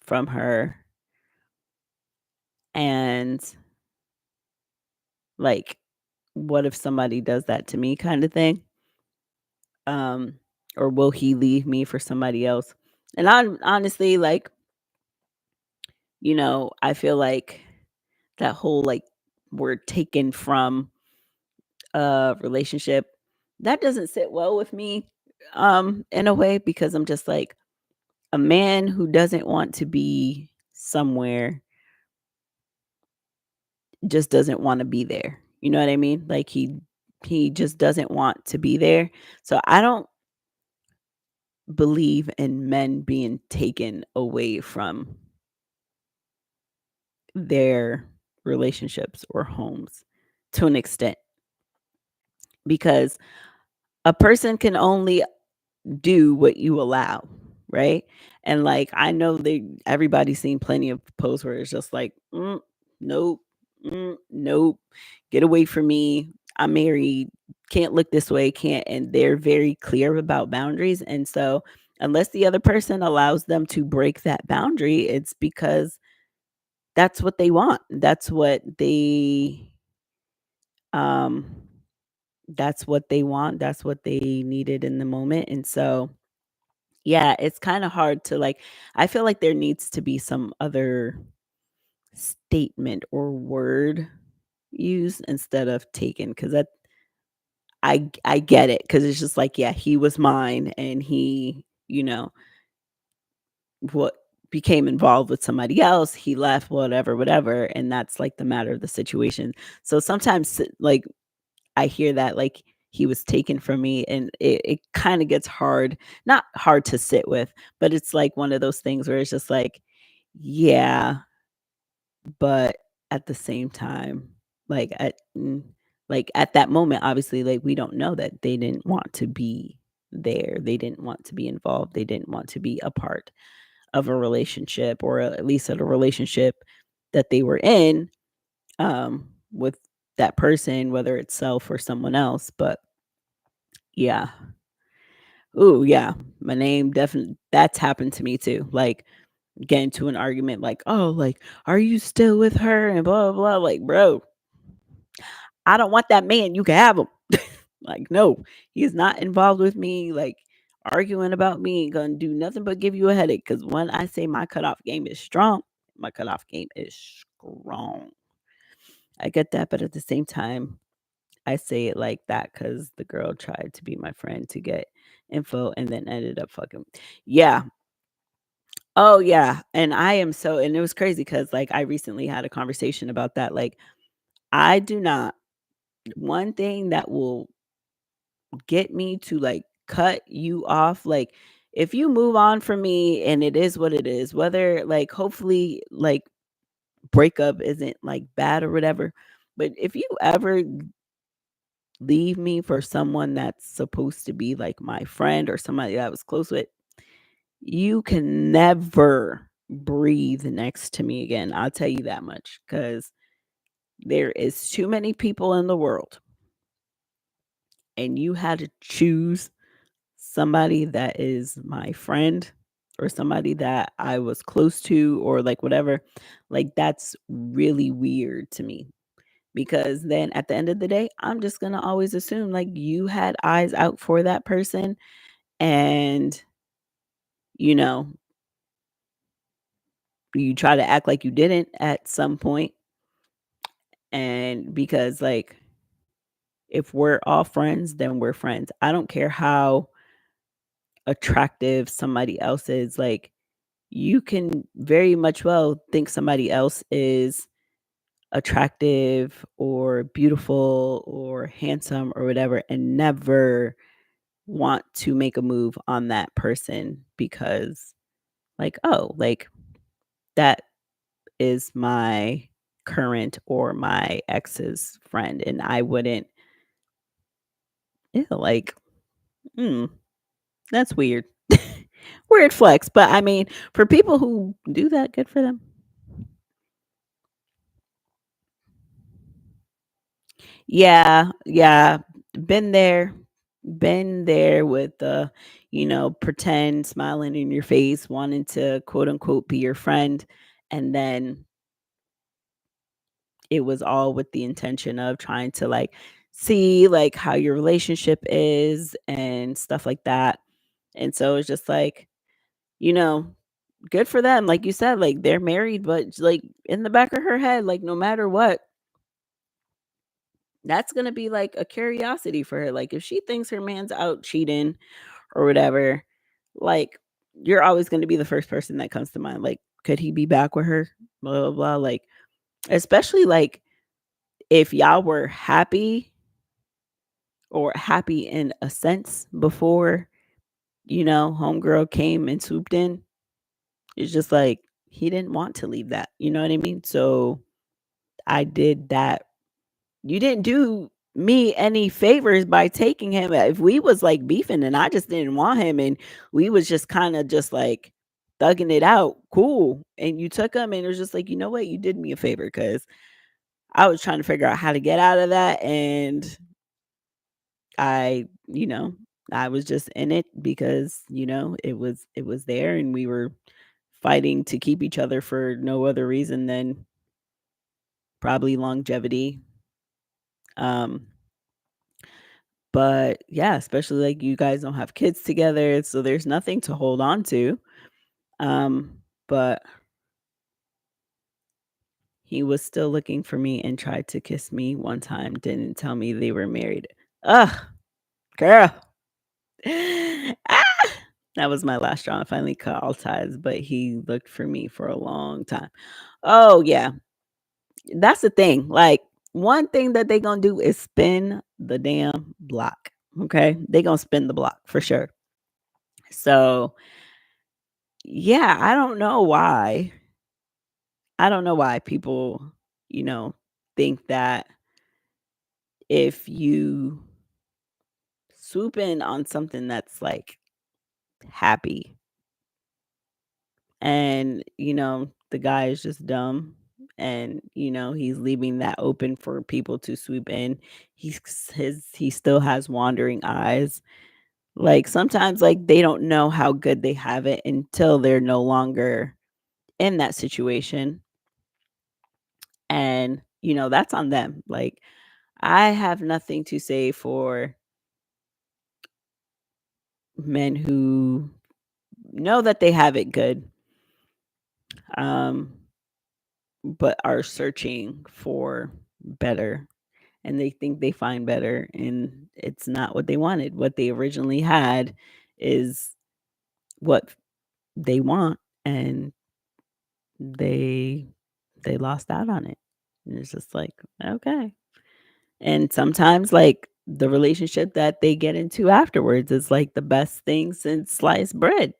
from her and like what if somebody does that to me kind of thing? Um or will he leave me for somebody else? And I honestly like, I feel like that whole like word taken from a relationship that doesn't sit well with me in a way because I'm just like a man who doesn't want to be somewhere just doesn't want to be there. You know what I mean? Like he just doesn't want to be there. So I don't believe in men being taken away from their relationships or homes to an extent because a person can only do what you allow, right? And like I know everybody's seen plenty of posts where it's just like, nope, nope, get away from me. I'm married, can't look this way, can't. And they're very clear about boundaries. And so, unless the other person allows them to break that boundary, it's because that's what they want. Um, that's what they want. That's what they needed in the moment. And so, yeah, it's kinda hard to, like I feel like there needs to be some other statement or word used instead of taken, 'cause I get it, 'cause it's just like, yeah, he was mine and he, what became involved with somebody else, he left, whatever, whatever, and that's, like, the matter of the situation. So sometimes, like, I hear that, like, he was taken from me, and it kinda gets hard, not hard to sit with, but it's, like, one of those things where it's just like, yeah, but at the same time, like, at that moment, obviously, like, we don't know that they didn't want to be there, they didn't want to be involved, they didn't want to be a part of a relationship, or at least at a relationship that they were in, with that person, whether it's self or someone else, but yeah. Ooh, yeah. My name definitely that's happened to me too. Like, get into an argument like, "Oh, like, are you still with her?" and blah, blah, blah. Like, "Bro, I don't want that man. You can have him." Like, "No, he is not involved with me." Like, arguing about me ain't gonna do nothing but give you a headache. Cause when I say my cutoff game is strong, my cutoff game is strong. I get that, but at the same time, I say it like that because the girl tried to be my friend to get info and then ended up fucking. Yeah. Oh, yeah, and I am so and it was crazy because like, I recently had a conversation about that, like, I do not one thing that will get me to, like, cut you off, like, if you move on from me and it is what it is, whether, like, hopefully, like, breakup isn't, like, bad or whatever, but if you ever leave me for someone that's supposed to be, like, my friend or somebody that I was close with, you can never breathe next to me again, I'll tell you that much, because there is too many people in the world, and you had to choose somebody that is my friend or somebody that I was close to or, like, whatever, like, that's really weird to me, because then at the end of the day, I'm just gonna always assume, like, you had eyes out for that person and, you know, you try to act like you didn't at some point, and because, like, if we're all friends, then we're friends. I don't care how attractive somebody else is, like, you can very much well think somebody else is attractive or beautiful or handsome or whatever and never want to make a move on that person because, like, oh, like, that is my current or my ex's friend, and I wouldn't like, mm, that's weird. Weird flex, but I mean, for people who do that, good for them. Yeah, yeah, been there, been there with the, pretend smiling in your face, wanting to quote unquote be your friend, and then it was all with the intention of trying to, like, see, like, how your relationship is and stuff like that, and so it's just like, you know, good for them, like you said, like, they're married, but, like, in the back of her head, like, no matter what, that's gonna be, like, a curiosity for her, like, if she thinks her man's out cheating or whatever, like, you're always gonna be the first person that comes to mind, like, could he be back with her? Blah, blah, blah, like, especially, like, if y'all were happy or happy in a sense before, homegirl came and swooped in, it's just like, he didn't want to leave that, you know what I mean? So, I did that. You didn't do me any favors by taking him. If we was like beefing and I just didn't want him and we was just kind of just like thugging it out, cool. And you took him and it was just like, you know what, you did me a favor because I was trying to figure out how to get out of that. And I, I was just in it because, it was there and we were fighting to keep each other for no other reason than probably longevity. Um, but yeah, especially like you guys don't have kids together, so there's nothing to hold on to. But he was still looking for me and tried to kiss me one time, didn't tell me they were married. Ugh, girl. Ah! That was my last straw. I finally cut all ties, but he looked for me for a long time. Oh yeah, that's the thing. Like one thing that they gonna do is spin the damn block. Okay, they gonna spin the block for sure. So yeah, I don't know why people, you know, think that if you swoop in on something that's like happy and, the guy is just dumb and, he's leaving that open for people to swoop in. He still has wandering eyes. Like sometimes like they don't know how good they have it until they're no longer in that situation. And, that's on them. Like I have nothing to say for men who know that they have it good, um, but are searching for better and they think they find better and it's not what they wanted. What they originally had is what they want and they they lost out on it. And it's just like, okay. And sometimes like the relationship that they get into afterwards is like the best thing since sliced bread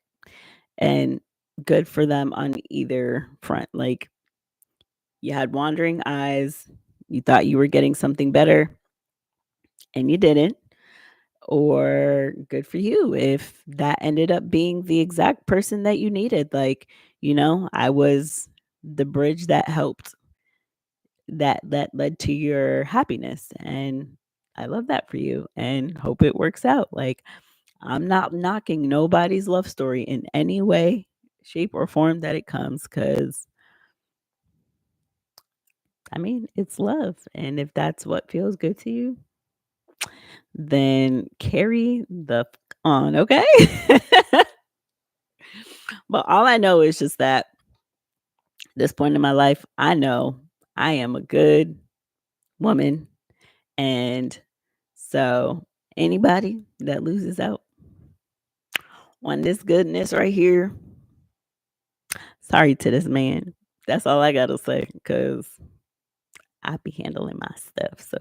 and good for them on either front. Like you had wandering eyes, you thought you were getting something better and you didn't, or good for you if that ended up being the exact person that you needed. Like, I was the bridge that helped that led to your happiness and I love that for you and hope it works out. Like I'm not knocking nobody's love story in any way, shape, or form that it comes cuz I mean, it's love and if that's what feels good to you, then carry the on, okay? But all I know is just that this point in my life, I know I am a good woman. And so anybody that loses out on this goodness right here, sorry to this man. That's all I gotta say because I be handling my stuff. So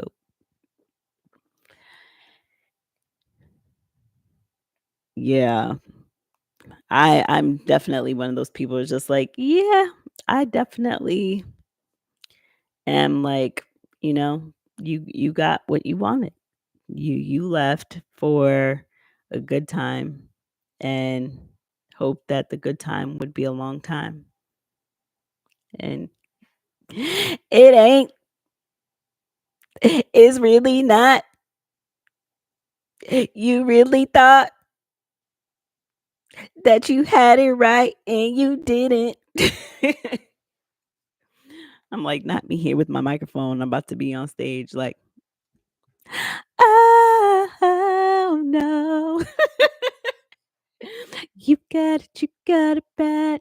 yeah, I'm definitely one of those people who's just like, yeah, I definitely am like, you got what you wanted. You left for a good time and hope that the good time would be a long time. And it ain't. It's really not. You really thought that you had it right and you didn't. I'm like, not me here with my microphone. I'm about to be on stage like, oh no. You got it bad.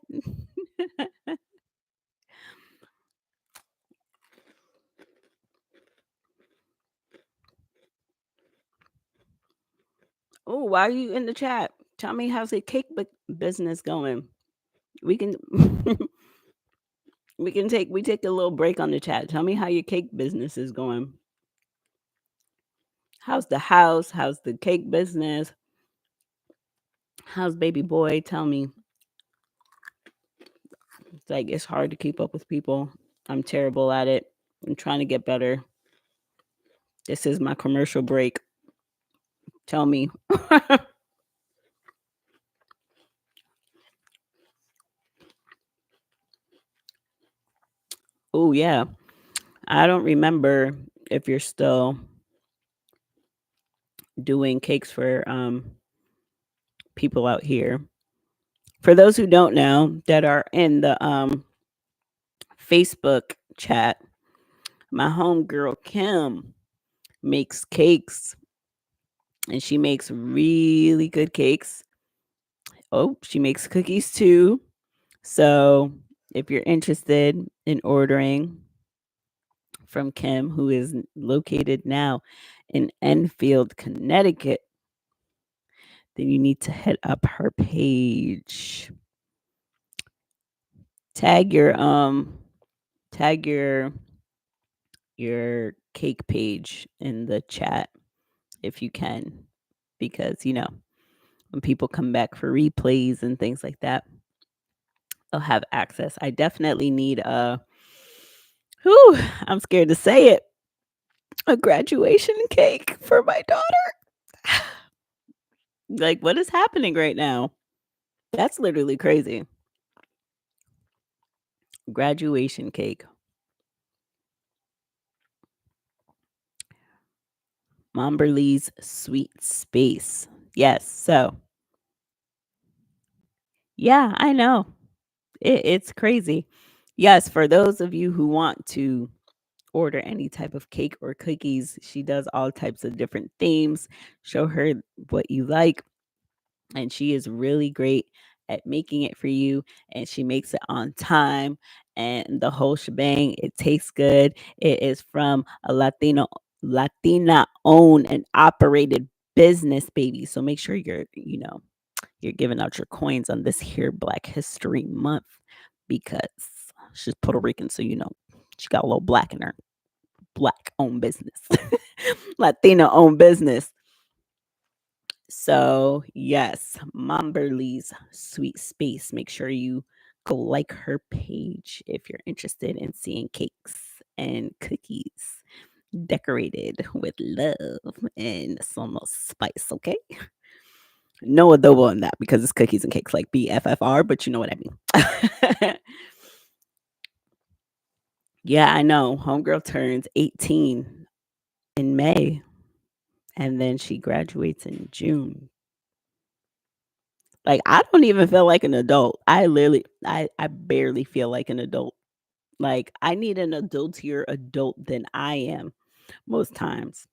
Oh, why are you in the chat? Tell me how's the cake business going? We can we take a little break on the chat. Tell me how your cake business is going. How's the house? How's the cake business? How's baby boy? Tell me. It's like it's hard to keep up with people. I'm terrible at it. I'm trying to get better. This is my commercial break. Tell me. Oh, yeah. I don't remember if you're still doing cakes for people out here. For those who don't know that are in the Facebook chat, my homegirl Kim makes cakes and she makes really good cakes. Oh, she makes cookies too. So if you're interested in ordering from Kim, who is located now in Enfield, Connecticut, then you need to hit up her page. Tag your tag your cake page in the chat if you can, because when people come back for replays and things like that, they'll have access. I definitely need whew, I'm scared to say it, a graduation cake for my daughter. Like, what is happening right now? That's literally crazy. Graduation cake. Momberly's Sweet Space. Yes. So, yeah, I know. It's crazy. Yes, for those of you who want to order any type of cake or cookies, she does all types of different themes. Show her what you like, and she is really great at making it for you, and she makes it on time and the whole shebang. It tastes good. It is from a Latina owned and operated business, baby. So make sure you're giving out your coins on this here Black History Month, because she's Puerto Rican, so she got a little black in her. Black owned business. Latina owned business. So, yes, Momberly's Sweet Space. Make sure you go like her page if you're interested in seeing cakes and cookies decorated with love and some spice, okay? No adobo on that because it's cookies and cakes like BFFR, but you know what I mean. Yeah, I know. Homegirl turns 18 in May, and then she graduates in June. Like, I don't even feel like an adult. I barely feel like an adult. Like, I need an adultier adult than I am most times.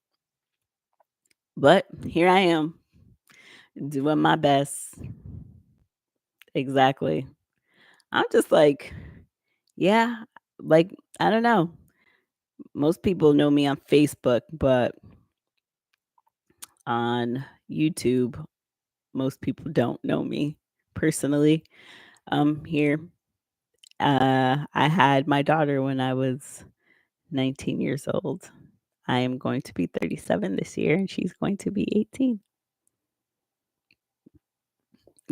But here I am doing my best. Exactly. I'm just like, yeah, like, I don't know. Most people know me on Facebook, but on YouTube, most people don't know me personally. Here, I had my daughter when I was 19 years old. I am going to be 37 this year, and she's going to be 18.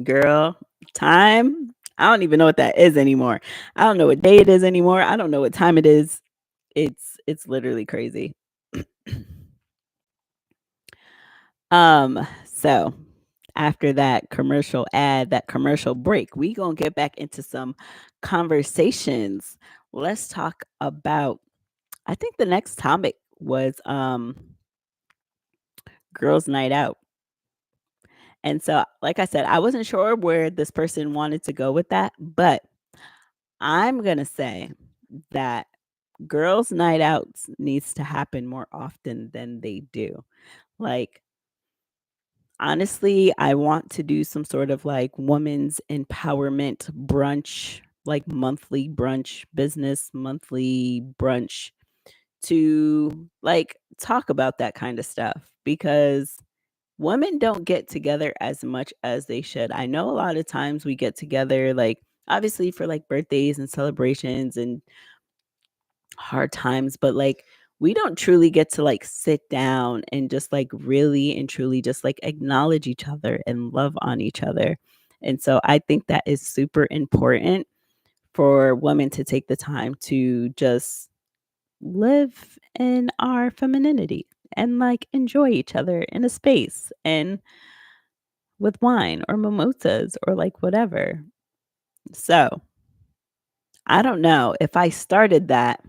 Girl, time? I don't even know what that is anymore. I don't know what day it is anymore. I don't know what time it is. It's literally crazy. So after that commercial ad, that commercial break, we gonna get back into some conversations. Let's talk about, I think the next topic was girls' night out. And so, like I said, I wasn't sure where this person wanted to go with that, but I'm gonna say that girls' night outs needs to happen more often than they do. Like, honestly, I want to do some sort of like women's empowerment brunch, like monthly brunch, business monthly brunch, to like talk about that kind of stuff, because women don't get together as much as they should. I know a lot of times we get together, like, obviously for like birthdays and celebrations and hard times, but like we don't truly get to like sit down and just like really and truly just like acknowledge each other and love on each other. And so I think that is super important for women to take the time to just live in our femininity and like enjoy each other in a space and with wine or mimosas or like whatever. So I don't know if I started that.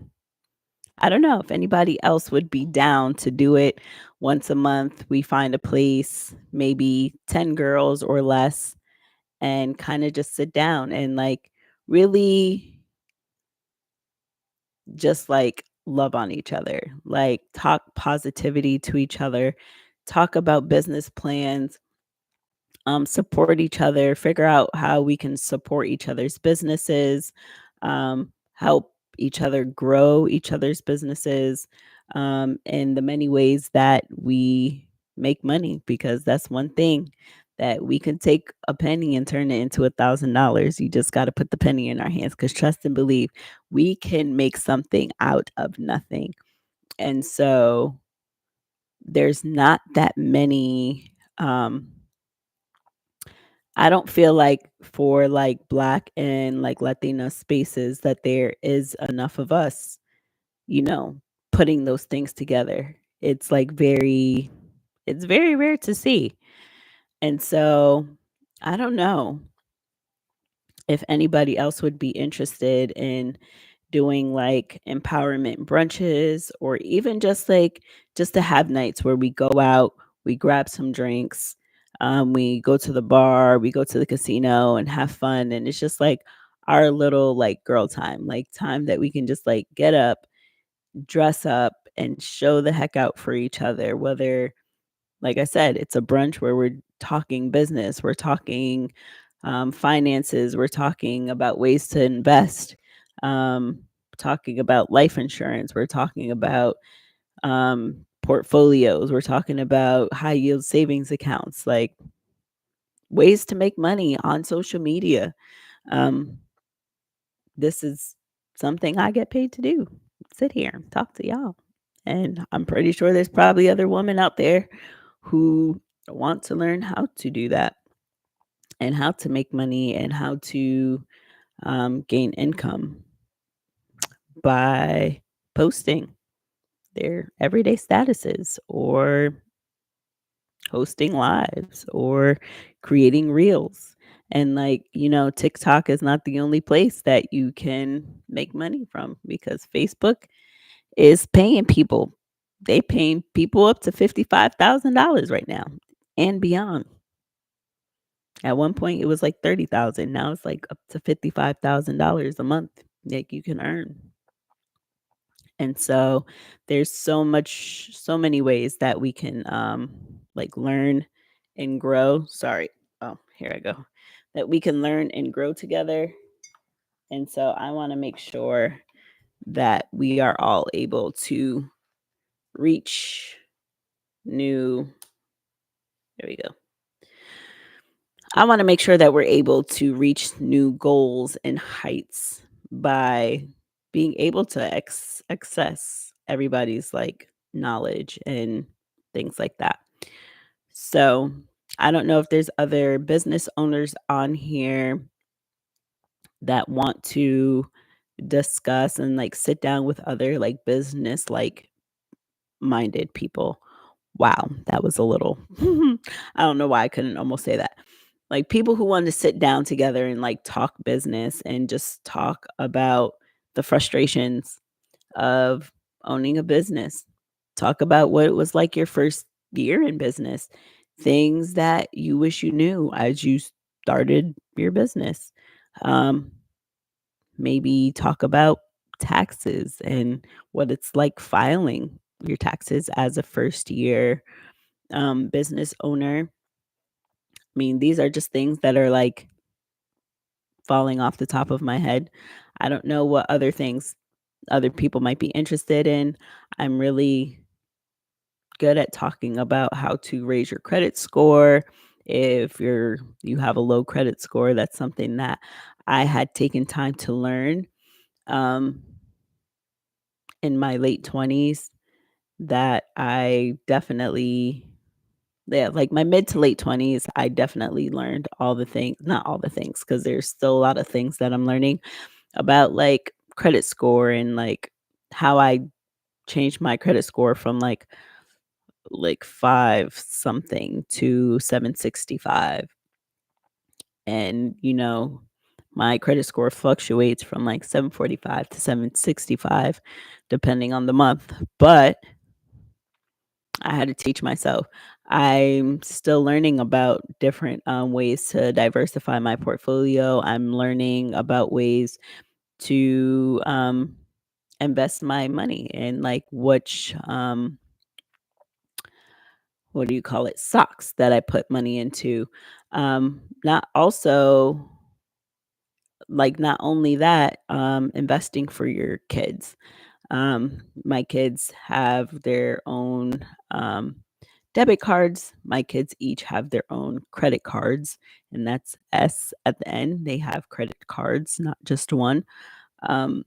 I don't know if anybody else would be down to do it once a month. We find a place, maybe 10 girls or less, and kind of just sit down and like really just like love on each other, like talk positivity to each other, talk about business plans, support each other, figure out how we can support each other's businesses, help each other grow each other's businesses, in the many ways that we make money, because that's one thing that we can take a penny and turn it into $1,000. You just got to put the penny in our hands because trust and believe we can make something out of nothing. And so there's not that many I don't feel like for like Black and like Latino spaces that there is enough of us, you know, putting those things together. It's like it's very rare to see. And so I don't know if anybody else would be interested in doing like empowerment brunches, or even just to have nights where we go out, we grab some drinks, we go to the bar, we go to the casino and have fun. And it's just like our little like girl time, like time that we can just like get up, dress up, and show the heck out for each other. Whether, like I said, it's a brunch where we're talking business, we're talking finances, we're talking about ways to invest, um, talking about life insurance, we're talking about portfolios, we're talking about high yield savings accounts, like ways to make money on social media. Um, this is something I get paid to do. Sit here and talk to y'all. And I'm pretty sure there's probably other women out there who want to learn how to do that and how to make money and how to gain income by posting their everyday statuses or hosting lives or creating reels. And like, TikTok is not the only place that you can make money from, because Facebook is paying people. They paying people up to $55,000 right now and beyond. At one point it was like 30,000. Now it's like up to $55,000 a month like you can earn. And so there's so many ways that we can like learn and grow. Sorry. Oh, here I go. That we can learn and grow together. And so I want to make sure that we are all able to reach new there we go. I want to make sure that we're able to reach new goals and heights by being able to access everybody's like knowledge and things like that. So, I don't know if there's other business owners on here that want to discuss and like sit down with other like business like minded people. Wow, that was a little I don't know why I couldn't almost say that. Like people who want to sit down together and like talk business and just talk about the frustrations of owning a business. Talk about what it was like your first year in business, things that you wish you knew as you started your business. Um, Maybe talk about taxes and what it's like filing your taxes as a first year business owner. I mean, these are just things that are like falling off the top of my head. I don't know what other things other people might be interested in. I'm really good at talking about how to raise your credit score. If you have a low credit score, that's something that I had taken time to learn um, in my late 20s, that I definitely yeah, like my mid to late 20s, I definitely learned all the things, not all the things, because there's still a lot of things that I'm learning about like credit score and like how I changed my credit score from like like 5 something to 765. And, my credit score fluctuates from like 745 to 765 depending on the month. But I had to teach myself. I'm still learning about different ways to diversify my portfolio. I'm learning about ways to invest my money in like which what do you call it, stocks that I put money into. Not also like not only that, investing for your kids. My kids have their own debit cards. My kids each have their own credit cards, and that's S at the end. They have credit cards, not just one. Um,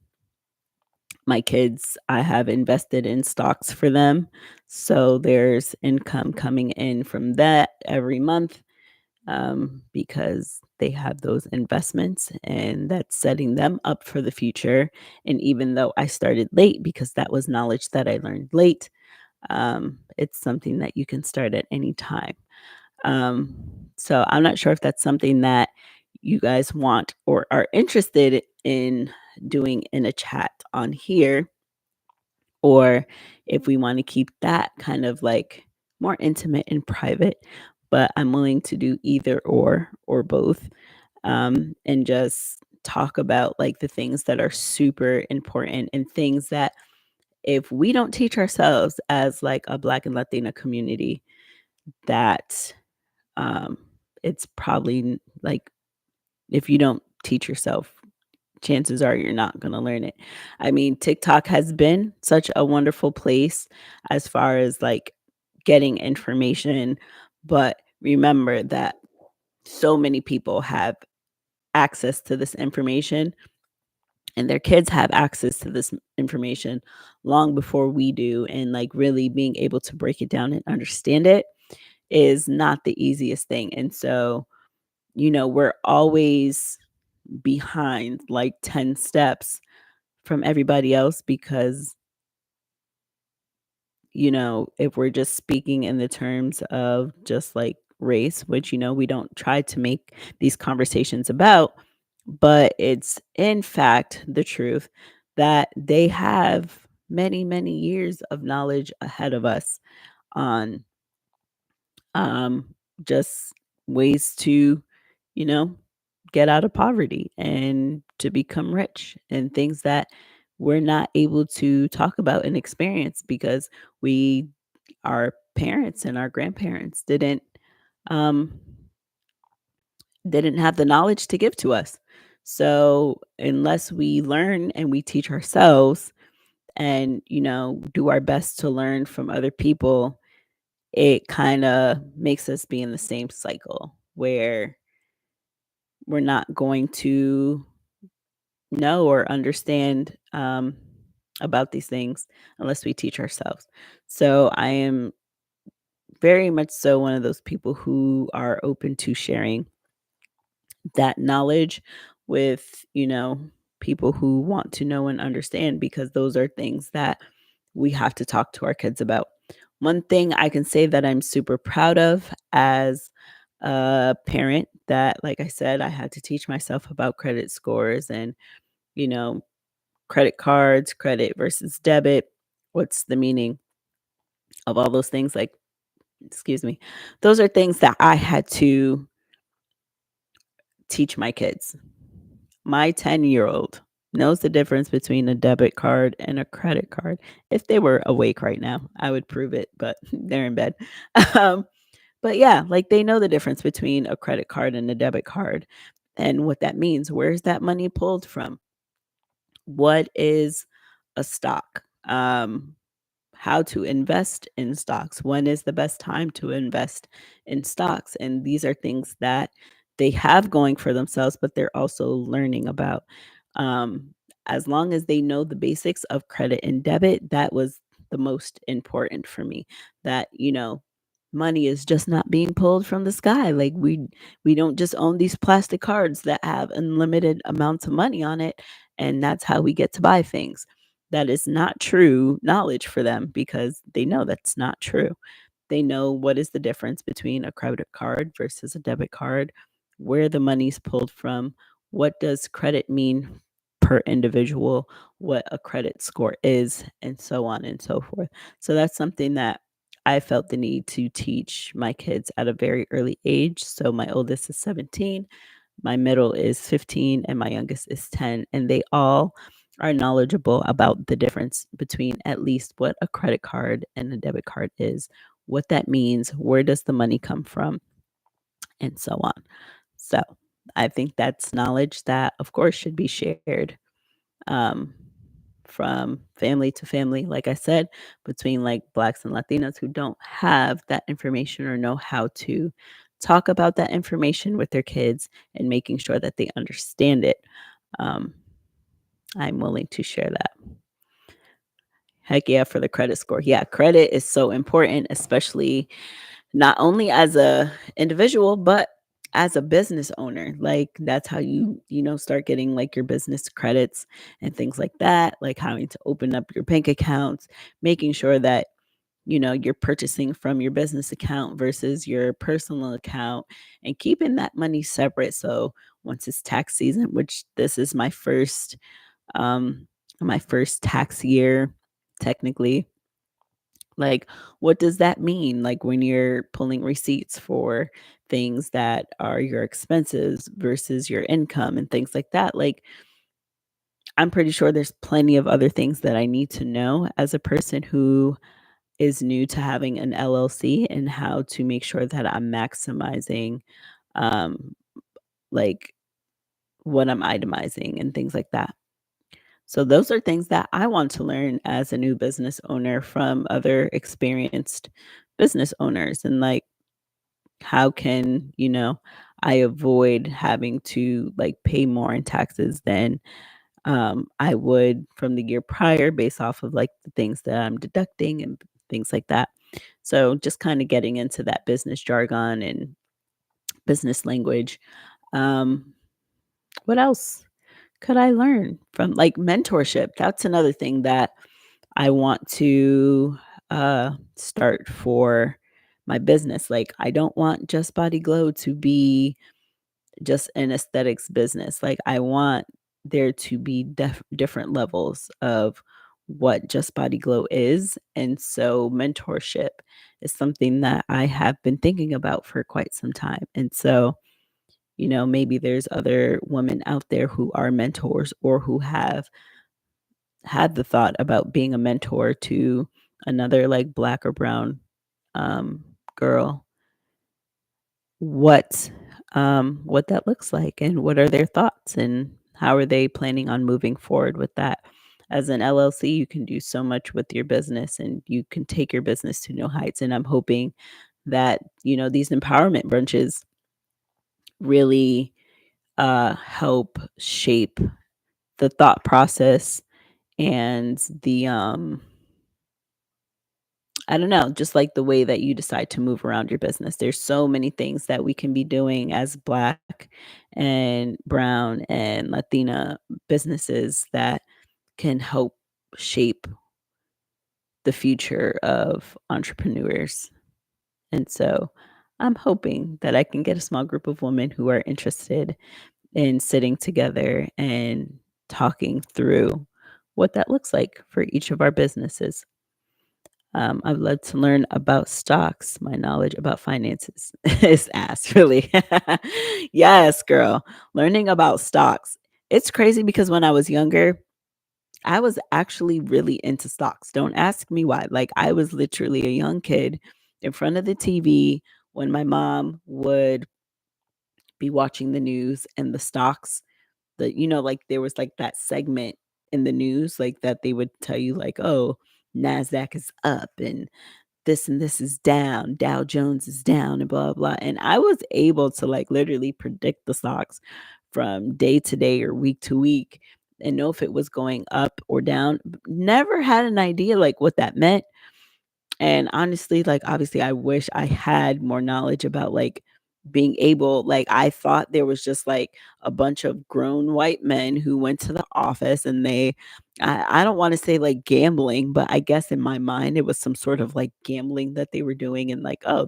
my kids, I have invested in stocks for them. So there's income coming in from that every month, because they have those investments and that's setting them up for the future. And even though I started late because that was knowledge that I learned late, it's something that you can start at any time. Um, so I'm not sure if that's something that you guys want or are interested in doing in a chat on here, or if we want to keep that kind of like more intimate and private. But I'm willing to do either or both, and just talk about like the things that are super important and things that if we don't teach ourselves as like a Black and Latina community, that um, it's probably like if you don't teach yourself, chances are you're not going to learn it. I mean, TikTok has been such a wonderful place as far as like getting information, but remember that so many people have access to this information and their kids have access to this information long before we do, and like really being able to break it down and understand it is not the easiest thing. And so, we're always behind like 10 steps from everybody else because, if we're just speaking in the terms of just like race, which, we don't try to make these conversations about, but it's in fact the truth that they have many, many years of knowledge ahead of us on um, just ways to, you know, get out of poverty and to become rich and things that we're not able to talk about and experience because we, our parents and our grandparents um, didn't have the knowledge to give to us. So unless we learn and we teach ourselves and, do our best to learn from other people, it kinda makes us be in the same cycle where we're not going to know or understand, about these things unless we teach ourselves. So I am very much so one of those people who are open to sharing that knowledge with, people who want to know and understand because those are things that we have to talk to our kids about. One thing I can say that I'm super proud of as a parent that, like I said, I had to teach myself about credit scores and, you know, credit cards, credit versus debit. What's the meaning of all those things? Like, excuse me. Those are things that I had to teach my kids. My 10-year-old knows the difference between a debit card and a credit card. If they were awake right now, I would prove it, but they're in bed. Um, but yeah, like they know the difference between a credit card and a debit card and what that means. Where's that money pulled from? What is a stock? How to invest in stocks. When is the best time to invest in stocks? And these are things that they have going for themselves, but they're also learning about. Um, as long as they know the basics of credit and debit, that was the most important for me. That, money is just not being pulled from the sky. Like we don't just own these plastic cards that have unlimited amounts of money on it, and that's how we get to buy things. That is not true knowledge for them because they know that's not true. They know what is the difference between a credit card versus a debit card, where the money's pulled from, what does credit mean per individual, what a credit score is, and so on and so forth. So that's something that I felt the need to teach my kids at a very early age. So my oldest is 17, my middle is 15, and my youngest is 10, and they all are knowledgeable about the difference between at least what a credit card and a debit card is, what that means, where does the money come from, and so on. So, I think that's knowledge that, of course, should be shared, um, from family to family, like I said, between, like, Blacks and Latinos who don't have that information or know how to talk about that information with their kids and making sure that they understand it. Um, I'm willing to share that. Heck yeah, for the credit score. Yeah, credit is so important, especially not only as a individual, but as a business owner. Like that's how you start getting like your business credits and things like that, like having to open up your bank accounts, making sure that you're purchasing from your business account versus your personal account and keeping that money separate. So once it's tax season, which this is um my first tax year technically, like what does that mean like when you're pulling receipts for things that are your expenses versus your income and things like that? Like I'm pretty sure there's plenty of other things that I need to know as a person who is new to having an LLC, and how to make sure that I'm maximizing um like what I'm itemizing and things like that. So those are things that I want to learn as a new business owner from other experienced business owners, and like how can, I avoid having to like pay more in taxes than I would from the year prior based off of like the things that I'm deducting and things like that. So just kind of getting into that business jargon and business language. Um, what else could I learn from like mentorship? That's another thing that I want to start for my business. Like, I don't want Just Body Glow to be just an aesthetics business. Like, I want there to be different levels of what Just Body Glow is. And so, mentorship is something that I have been thinking about for quite some time. And so, maybe there's other women out there who are mentors or who have had the thought about being a mentor to another like black or brown um, girl, what what that looks like and what are their thoughts and how are they planning on moving forward with that. As an LLC, you can do so much with your business and you can take your business to new heights. And I'm hoping that, these empowerment brunches really help shape the thought process and the I don't know, just like the way that you decide to move around your business. There's so many things that we can be doing as Black and Brown and Latina businesses that can help shape the future of entrepreneurs. And so I'm hoping that I can get a small group of women who are interested in sitting together and talking through what that looks like for each of our businesses. I'd love to learn about stocks. My knowledge about finances is ass, really. Yes, girl. Learning about stocks. It's crazy because when I was younger, I was actually really into stocks. Don't ask me why. Like, I was literally a young kid in front of the TV when my mom would be watching the news and the stocks, like there was like that segment in the news, like that they would tell you, like, oh, NASDAQ is up and this is down, Dow Jones is down, and blah, blah. And I was able to like literally predict the stocks from day to day or week to week and know if it was going up or down. Never had an idea like what that meant. And honestly, like obviously I wish I had more knowledge about like being able like, I thought there was just, like, a bunch of grown white men who went to the office and I don't wanna say, like, gambling, but I guess in my mind, it was some sort of, like, gambling that they were doing and, like, oh,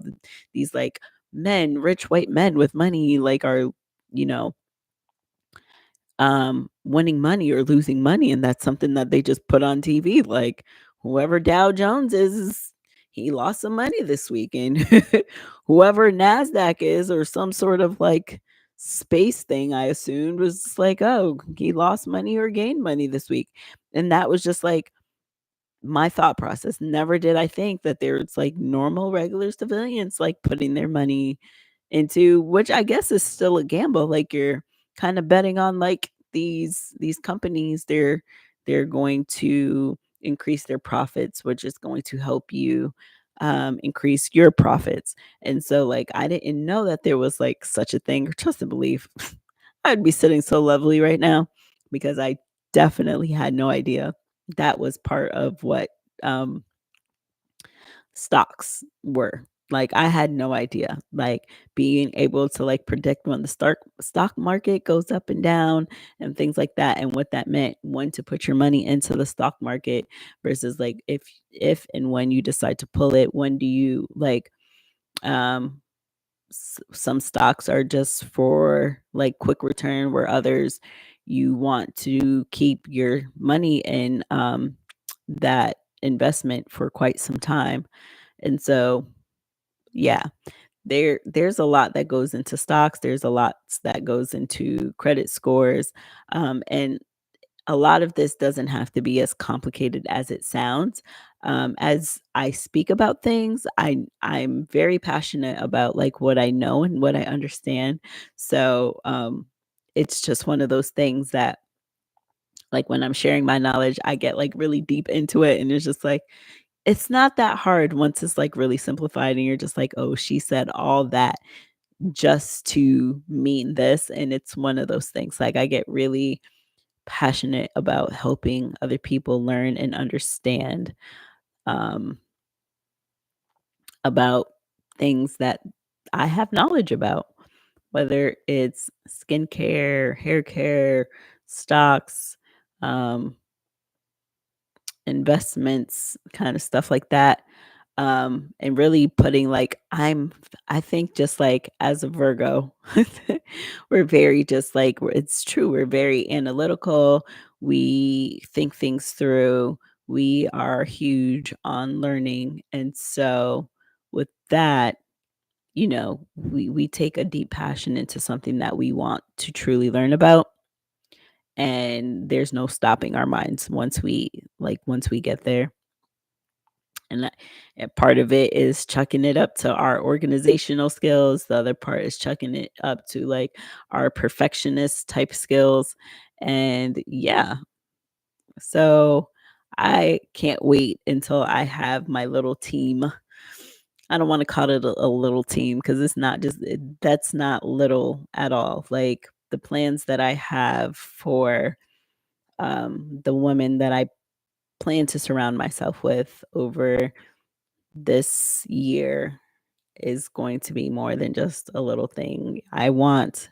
these, like, men, rich white men with money, like, are, you know, winning money or losing money, and that's something that they just put on TV, like, whoever Dow Jones is he lost some money this week, and whoever Nasdaq is or some sort of, like, space thing, I assumed, was like, "Oh, he lost money or gained money this week," and that was just, like, my thought process. Never did I think that there's, like, normal, regular civilians, like, putting their money into which I guess is still a gamble, like, you're kinda betting on, like, these companies, they're going to increase their profits, which is going to help you, increase your profits, and so, like, I didn't know that there was, like, such a thing, or trust and believe. I'd be sitting so lovely right now because I definitely had no idea that was part of what, um, stocks were. Like, I had no idea, like, being able to, like, predict when the stock market goes up and down and things like that, and what that meant, when to put your money into the stock market versus, like, if and when you decide to pull it, when do you, like, um some stocks are just for like quick return where others you want to keep your money in that investment for quite some time. And so yeah, there's a lot that goes into stocks, there's a lot that goes into credit scores, and a lot of this doesn't have to be as complicated as it sounds. As I speak about things, I'm very passionate about like what I know and what I understand. So it's just one of those things that like when I'm sharing my knowledge, I get like really deep into it and it's just like it's not that hard once it's like really simplified and you're just like, oh, she said all that just to mean this. And it's one of those things. Like I get really passionate about helping other people learn and understand um, about things that I have knowledge about, whether it's skincare, hair care, stocks, um, investments, kind of stuff like that. And really putting like I think just like as a Virgo, we're very just like it's true, we're very analytical, we think things through, we are huge on learning. And so with that, we take a deep passion into something that we want to truly learn about. And there's no stopping our minds once we get there. And part of it is chucking it up to our organizational skills. The other part is chucking it up to like our perfectionist type skills. And yeah, so I can't wait until I have my little team. I don't want to call it a little team because it's not that's not little at all. Like the plans that I have for the women that I plan to surround myself with over this year is going to be more than just a little thing. I want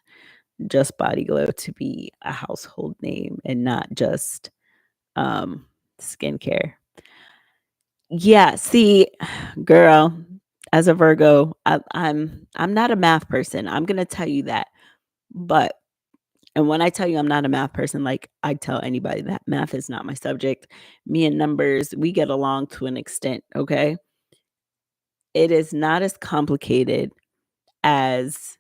Just Body Glow to be a household name and not just um skincare. Yeah, see, girl, as a Virgo, I'm not a math person. I'm gonna tell you that. But and when I tell you I'm not a math person, like I tell anybody that math is not my subject. Me and numbers, we get along to an extent, okay? It is not as complicated as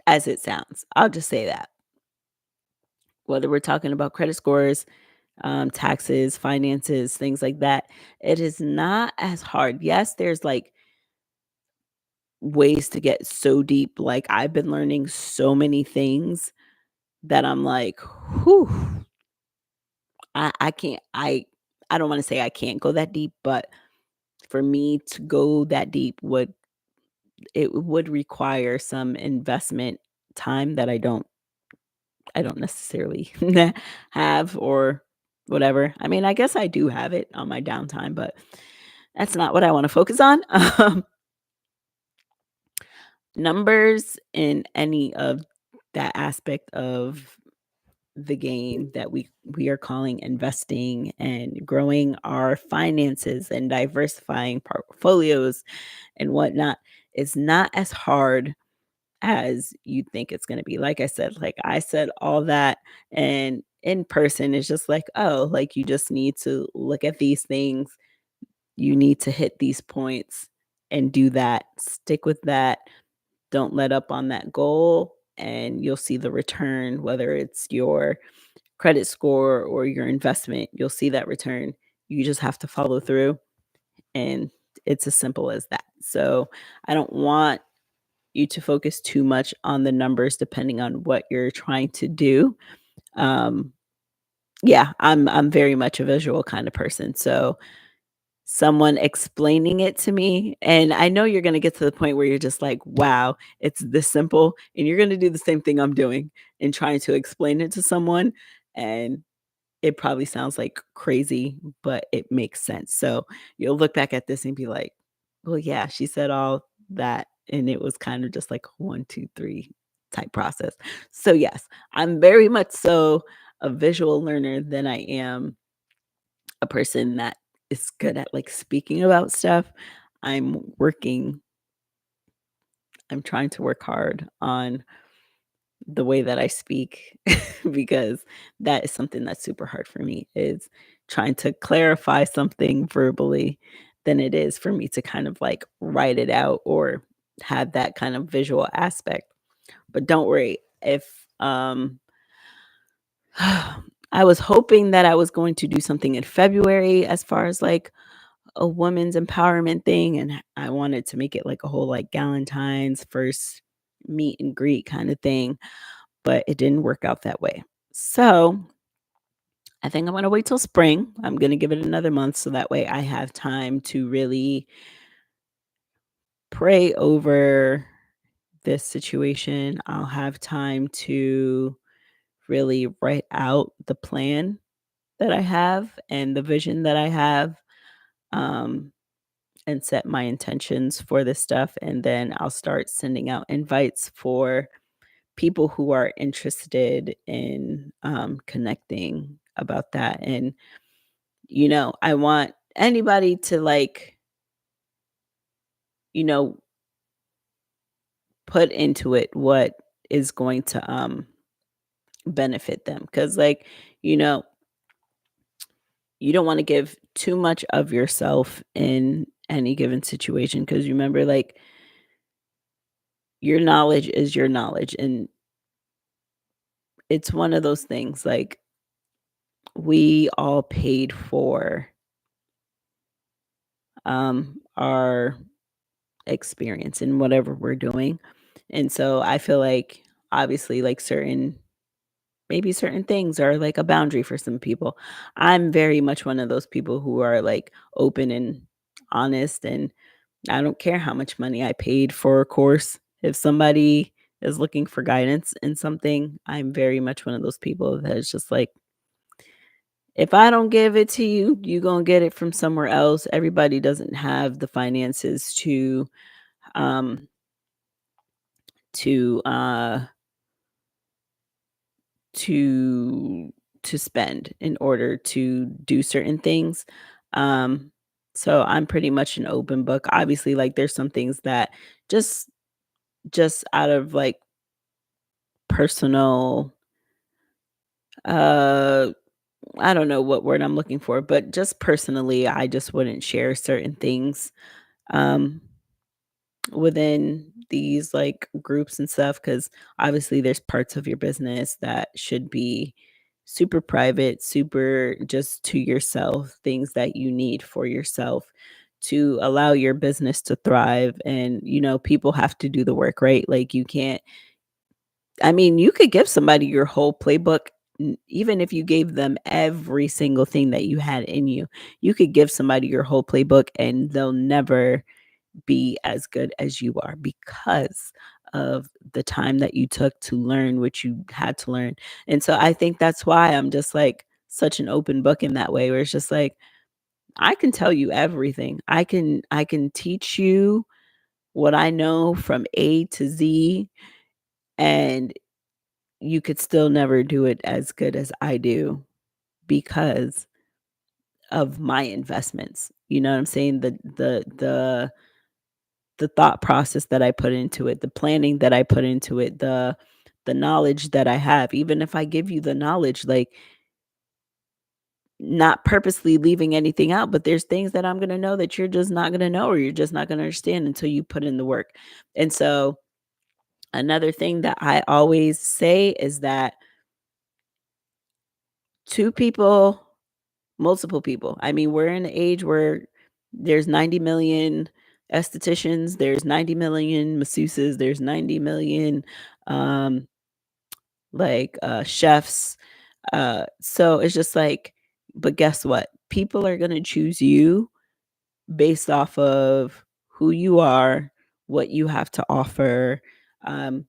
it sounds. I'll just say that. Whether we're talking about credit scores, taxes, finances, things like that, it is not as hard. Yes, there's like ways to get so deep. Like I've been learning so many things that I'm like, whew, I can't I don't want to say I can't go that deep, but for me to go that deep would require some investment time that I don't necessarily have or whatever. I mean, I guess I do have it on my downtime, but that's not what I wanna focus on. numbers in any of that aspect of the game that we are calling investing and growing our finances and diversifying portfolios and whatnot is not as hard as you think it's gonna be. Like I said, like I said all that, and in person, it's just like, oh, like you just need to look at these things. You need to hit these points and do that. Stick with that. Don't let up on that goal, and you'll see the return, whether it's your credit score or your investment, you'll see that return. You just have to follow through, and it's as simple as that. So, I don't want you to focus too much on the numbers depending on what you're trying to do. Um, yeah, I'm very much a visual kind of person, so someone explaining it to me and I know you're gonna get to the point where you're just like, "Wow, it's this simple," and you're gonna do the same thing I'm doing in trying to explain it to someone, and it probably sounds like crazy, but it makes sense. So you'll look back at this and be like, well, yeah, she said all that. And it was kind of just like 1, 2, 3 type process. So, yes, I'm very much so a visual learner than I am a person that is good at like speaking about stuff. I'm working, I'm trying to work hard on the way that I speak because that is something that's super hard for me is trying to clarify something verbally than it is for me to kind of like write it out or have that kind of visual aspect. But don't worry, if I was hoping that I was going to do something in February as far as like a woman's empowerment thing and I wanted to make it like a whole like Galentine's first meet and greet kind of thing, but it didn't work out that way. So, I think I'm gonna wait till spring. I'm gonna give it another month so that way I have time to really pray over this situation. I'll have time to really write out the plan that I have and the vision that I have, um, and set my intentions for this stuff, and then I'll start sending out invites for people who are interested in, connecting about that, and, I want anybody to, like, you know, put into it what is going to, benefit them. Because, like, you know, you don't wanna give too much of yourself in any given situation. Because remember, like, your knowledge is your knowledge, and it's one of those things, like, we all paid for, our experience in whatever we're doing. And so I feel like obviously like certain things are like a boundary for some people. I'm very much one of those people who are like open and honest and I don't care how much money I paid for a course. If somebody is looking for guidance in something, I'm very much one of those people that is just like if I don't give it to you, you going to get it from somewhere else. Everybody doesn't have the finances um to to spend in order to do certain things. Um, so I'm pretty much an open book. Obviously, like there's some things that just out of like personal uh I don't know what word I'm looking for, but just personally, I just wouldn't share certain things. Um within these like groups and stuff because obviously there's parts of your business that should be super private, super just to yourself, things that you need for yourself to allow your business to thrive. And people have to do the work, right? Like you can't, I mean, you could give somebody your whole playbook. Even if you gave them every single thing that you had in you, you could give somebody your whole playbook and they'll never be as good as you are because of the time that you took to learn what you had to learn. And so I think that's why I'm just like such an open book in that way where it's just like I can tell you everything. I can teach you what I know from A to Z, and you could still never do it as good as I do because of my investments. You know what I'm saying? The thought process that I put into it, the planning that I put into it, the knowledge that I have. Even if I give you the knowledge, like, not purposely leaving anything out, but there's things that I'm going to know that you're just not going to know, or you're just not going to understand until you put in the work. And so another thing that I always say is that two people, multiple people. I mean, we're in an age where there's 90 million estheticians, there's 90 million masseuses, there's 90 million um chefs. So it's just like, but guess what? People are going to choose you based off of who you are, what you have to offer, um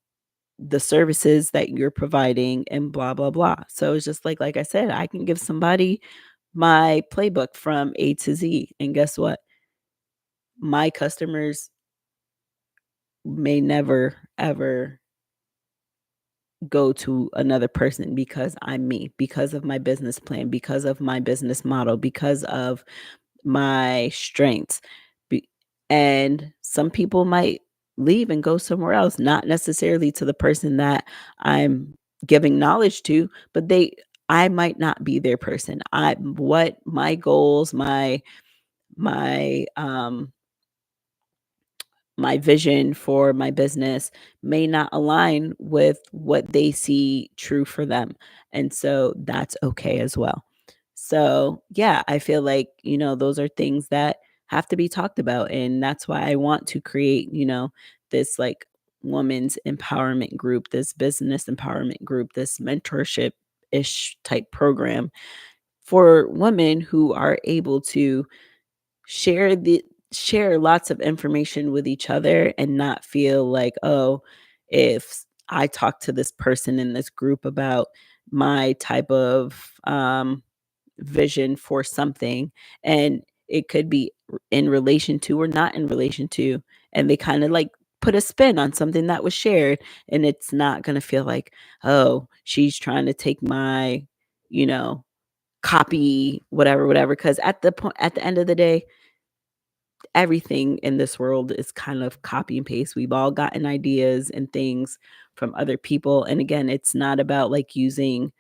the services that you're providing, and blah blah blah. So it's just like I said, I can give somebody my playbook from A to Z, and guess what? My customers may never ever go to another person because I'm me, because of my business plan, because of my business model, because of my strengths. Be- and some people might leave and go somewhere else, not necessarily to the person that I'm giving knowledge to, but I might not be their person. I what my goals, my my vision for my business may not align with what they see true for them. And so that's okay as well. So, yeah, I feel like, those are things that have to be talked about. And that's why I want to create, this like women's empowerment group, this business empowerment group, this mentorship ish type program for women who are able to share the share lots of information with each other and not feel like, oh, if I talk to this person in this group about my type of vision for something, and it could be in relation to or not in relation to, and they kind of like put a spin on something that was shared, and it's not going to feel like, oh, she's trying to take my, you know copy whatever whatever, because at the end of the day, everything in this world is kind of copy and paste. We've all gotten ideas and things from other people. And again, it's not about like using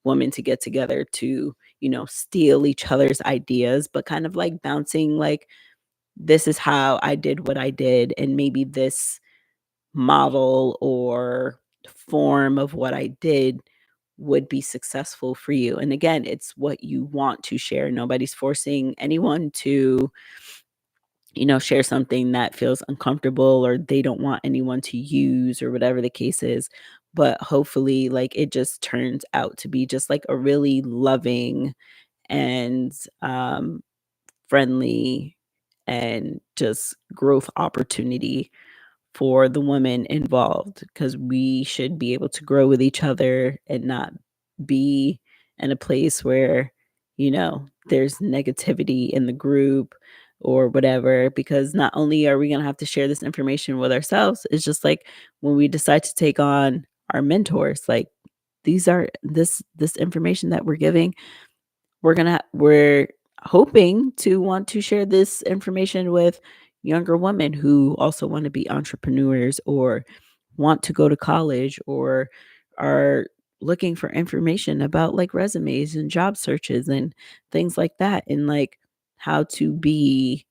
women to get together to, steal each other's ideas, but kind of like bouncing, like, this is how I did what I did. And maybe this model or form of what I did would be successful for you. And again, it's what you want to share. Nobody's forcing anyone to share something that feels uncomfortable or they don't want anyone to use or whatever the case is. But hopefully, like, it just turns out to be just like a really loving and friendly and just growth opportunity for the women involved, because we should be able to grow with each other and not be in a place where, there's negativity in the group or whatever. Because not only are we going to have to share this information with ourselves, it's just like when we decide to take on our mentors, like, this information that we're giving, we're hoping to want to share this information with younger women who also want to be entrepreneurs or want to go to college or are looking for information about like resumes and job searches and things like that, and like how to be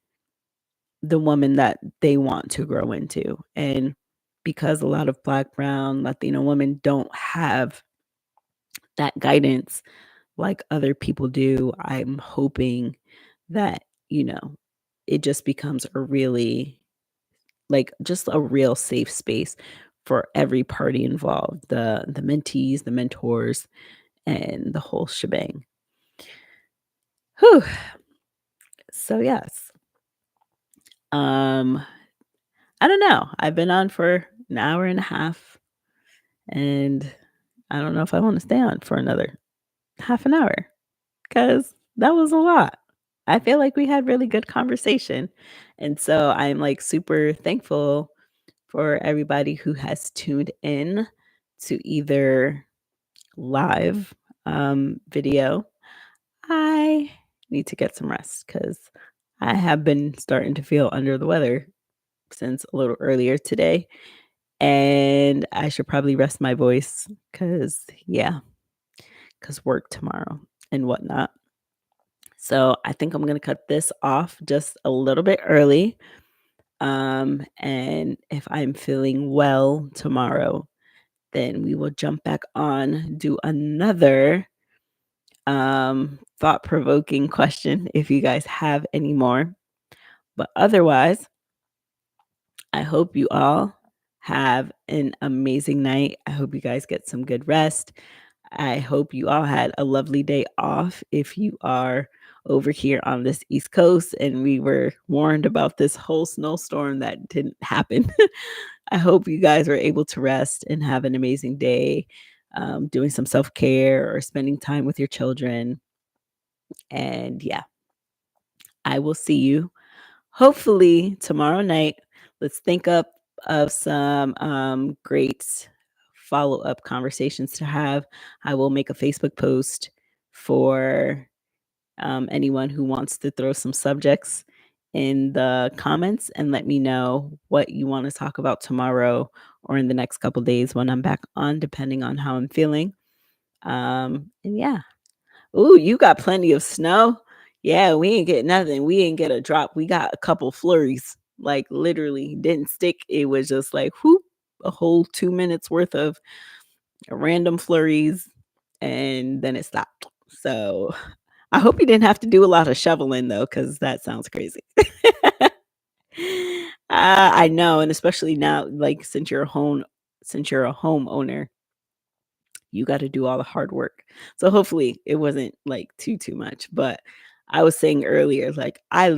the woman that they want to grow into. And because a lot of Black, brown, Latino women don't have that guidance like other people do, I'm hoping that, it just becomes a really, like, just a real safe space for every party involved, the mentees, the mentors, and the whole shebang. Whew. So yes. Um, I don't know. I've been on for an hour and a half, and I don't know if I want to stay on for another half an hour, because that was a lot. I feel like we had really good conversation, And so I'm like super thankful for everybody who has tuned in to either live video. I need to get some rest because I have been starting to feel under the weather since a little earlier today. And I should probably rest my voice because, yeah, because work tomorrow and whatnot. So I think I'm going to cut this off just a little bit early. And if I'm feeling well tomorrow, then we will jump back on, do another thought-provoking question if you guys have any more. But otherwise, I hope you all have an amazing night. I hope you guys get some good rest. I hope you all had a lovely day off if you are over here on this East Coast and we were warned about this whole snowstorm that didn't happen. I hope you guys were able to rest and have an amazing day, doing some self care or spending time with your children. And yeah, I will see you hopefully tomorrow night. Let's think up of some great follow up conversations to have. I will make a Facebook post for anyone who wants to throw some subjects in the comments and let me know what you want to talk about tomorrow or in the next couple days when I'm back on, depending on how I'm feeling. And yeah. Ooh, you got plenty of snow. Yeah, we ain't get nothing. We ain't get a drop. We got a couple flurries. Like literally didn't stick. It was just like whoop, a whole 2 minutes worth of random flurries and then it stopped. So I hope you didn't have to do a lot of shoveling though, because that sounds crazy. I know, and especially now, like since you're a homeowner, you got to do all the hard work. So hopefully it wasn't like too much. But I was saying earlier, like I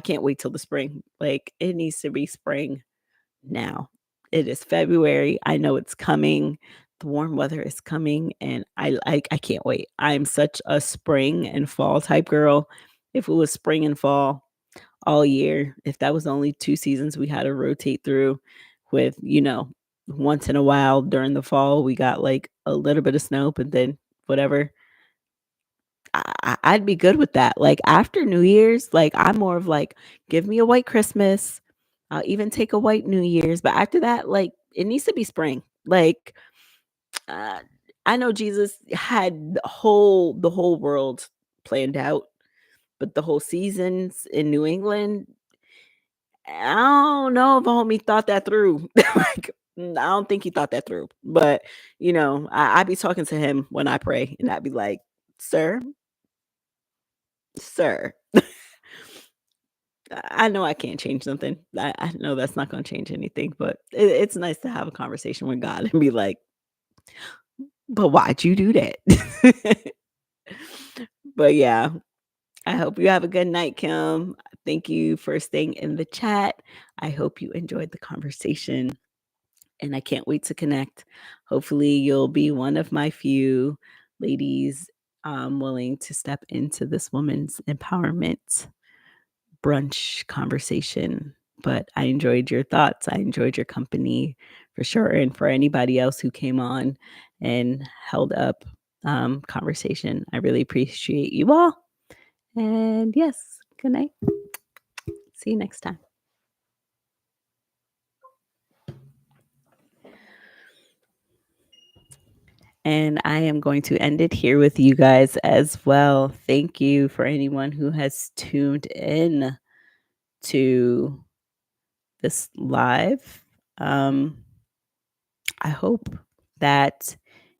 can't wait till the spring. Like it needs to be spring now. It is February. I know it's coming. The warm weather is coming, and I can't wait. I'm such a spring and fall type girl. If it was spring and fall all year, if that was only 2 seasons we had to rotate through with, once in a while during the fall, we got like a little bit of snow, but then whatever. I'd be good with that. Like after New Year's, like I'm more of like, give me a white Christmas. I'll even take a white New Year's. But after that, like it needs to be spring. Like uh, I know Jesus had the whole world planned out, but the whole seasons in New England, I don't know if homie thought that through. Like, I don't think he thought that through. But I be talking to him when I pray, and I'd be like, "Sir, sir, I know I can't change something. I know that's not going to change anything, but it's nice to have a conversation with God and be like, but why'd you do that?" But yeah, I hope you have a good night, Kim. Thank you for staying in the chat. I hope you enjoyed the conversation and I can't wait to connect. Hopefully, you'll be one of my few ladies willing to step into this woman's empowerment brunch conversation. But I enjoyed your thoughts. I enjoyed your company for sure. And for anybody else who came on and held up conversation, I really appreciate you all. And yes, good night. See you next time. And I am going to end it here with you guys as well. Thank you for anyone who has tuned in to this live. I hope that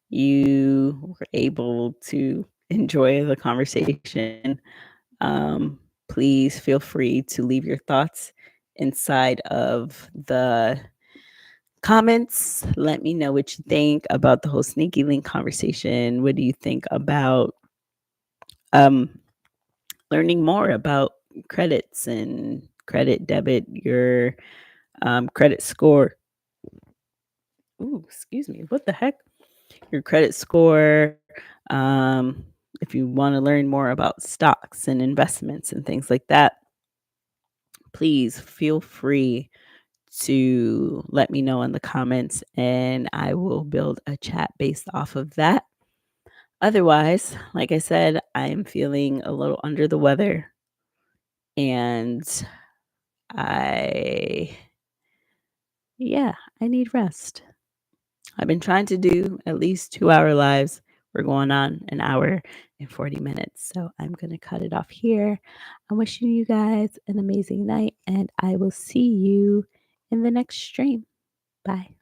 you were able to enjoy the conversation. Please feel free to leave your thoughts inside of the comments. Let me know what you think about the whole sneaky link conversation. What do you think about learning more about credits and credit debit, your credit score? Ooh, excuse me. What the heck? Your credit score. If you want to learn more about stocks and investments and things like that, please feel free to let me know in the comments, and I will build a chat based off of that. Otherwise, like I said, I am feeling a little under the weather, and I yeah, I need rest. I've been trying to do at least 2-hour lives. We're going on an hour and 40 minutes. So I'm going to cut it off here. I'm wishing you guys an amazing night, and I will see you in the next stream. Bye.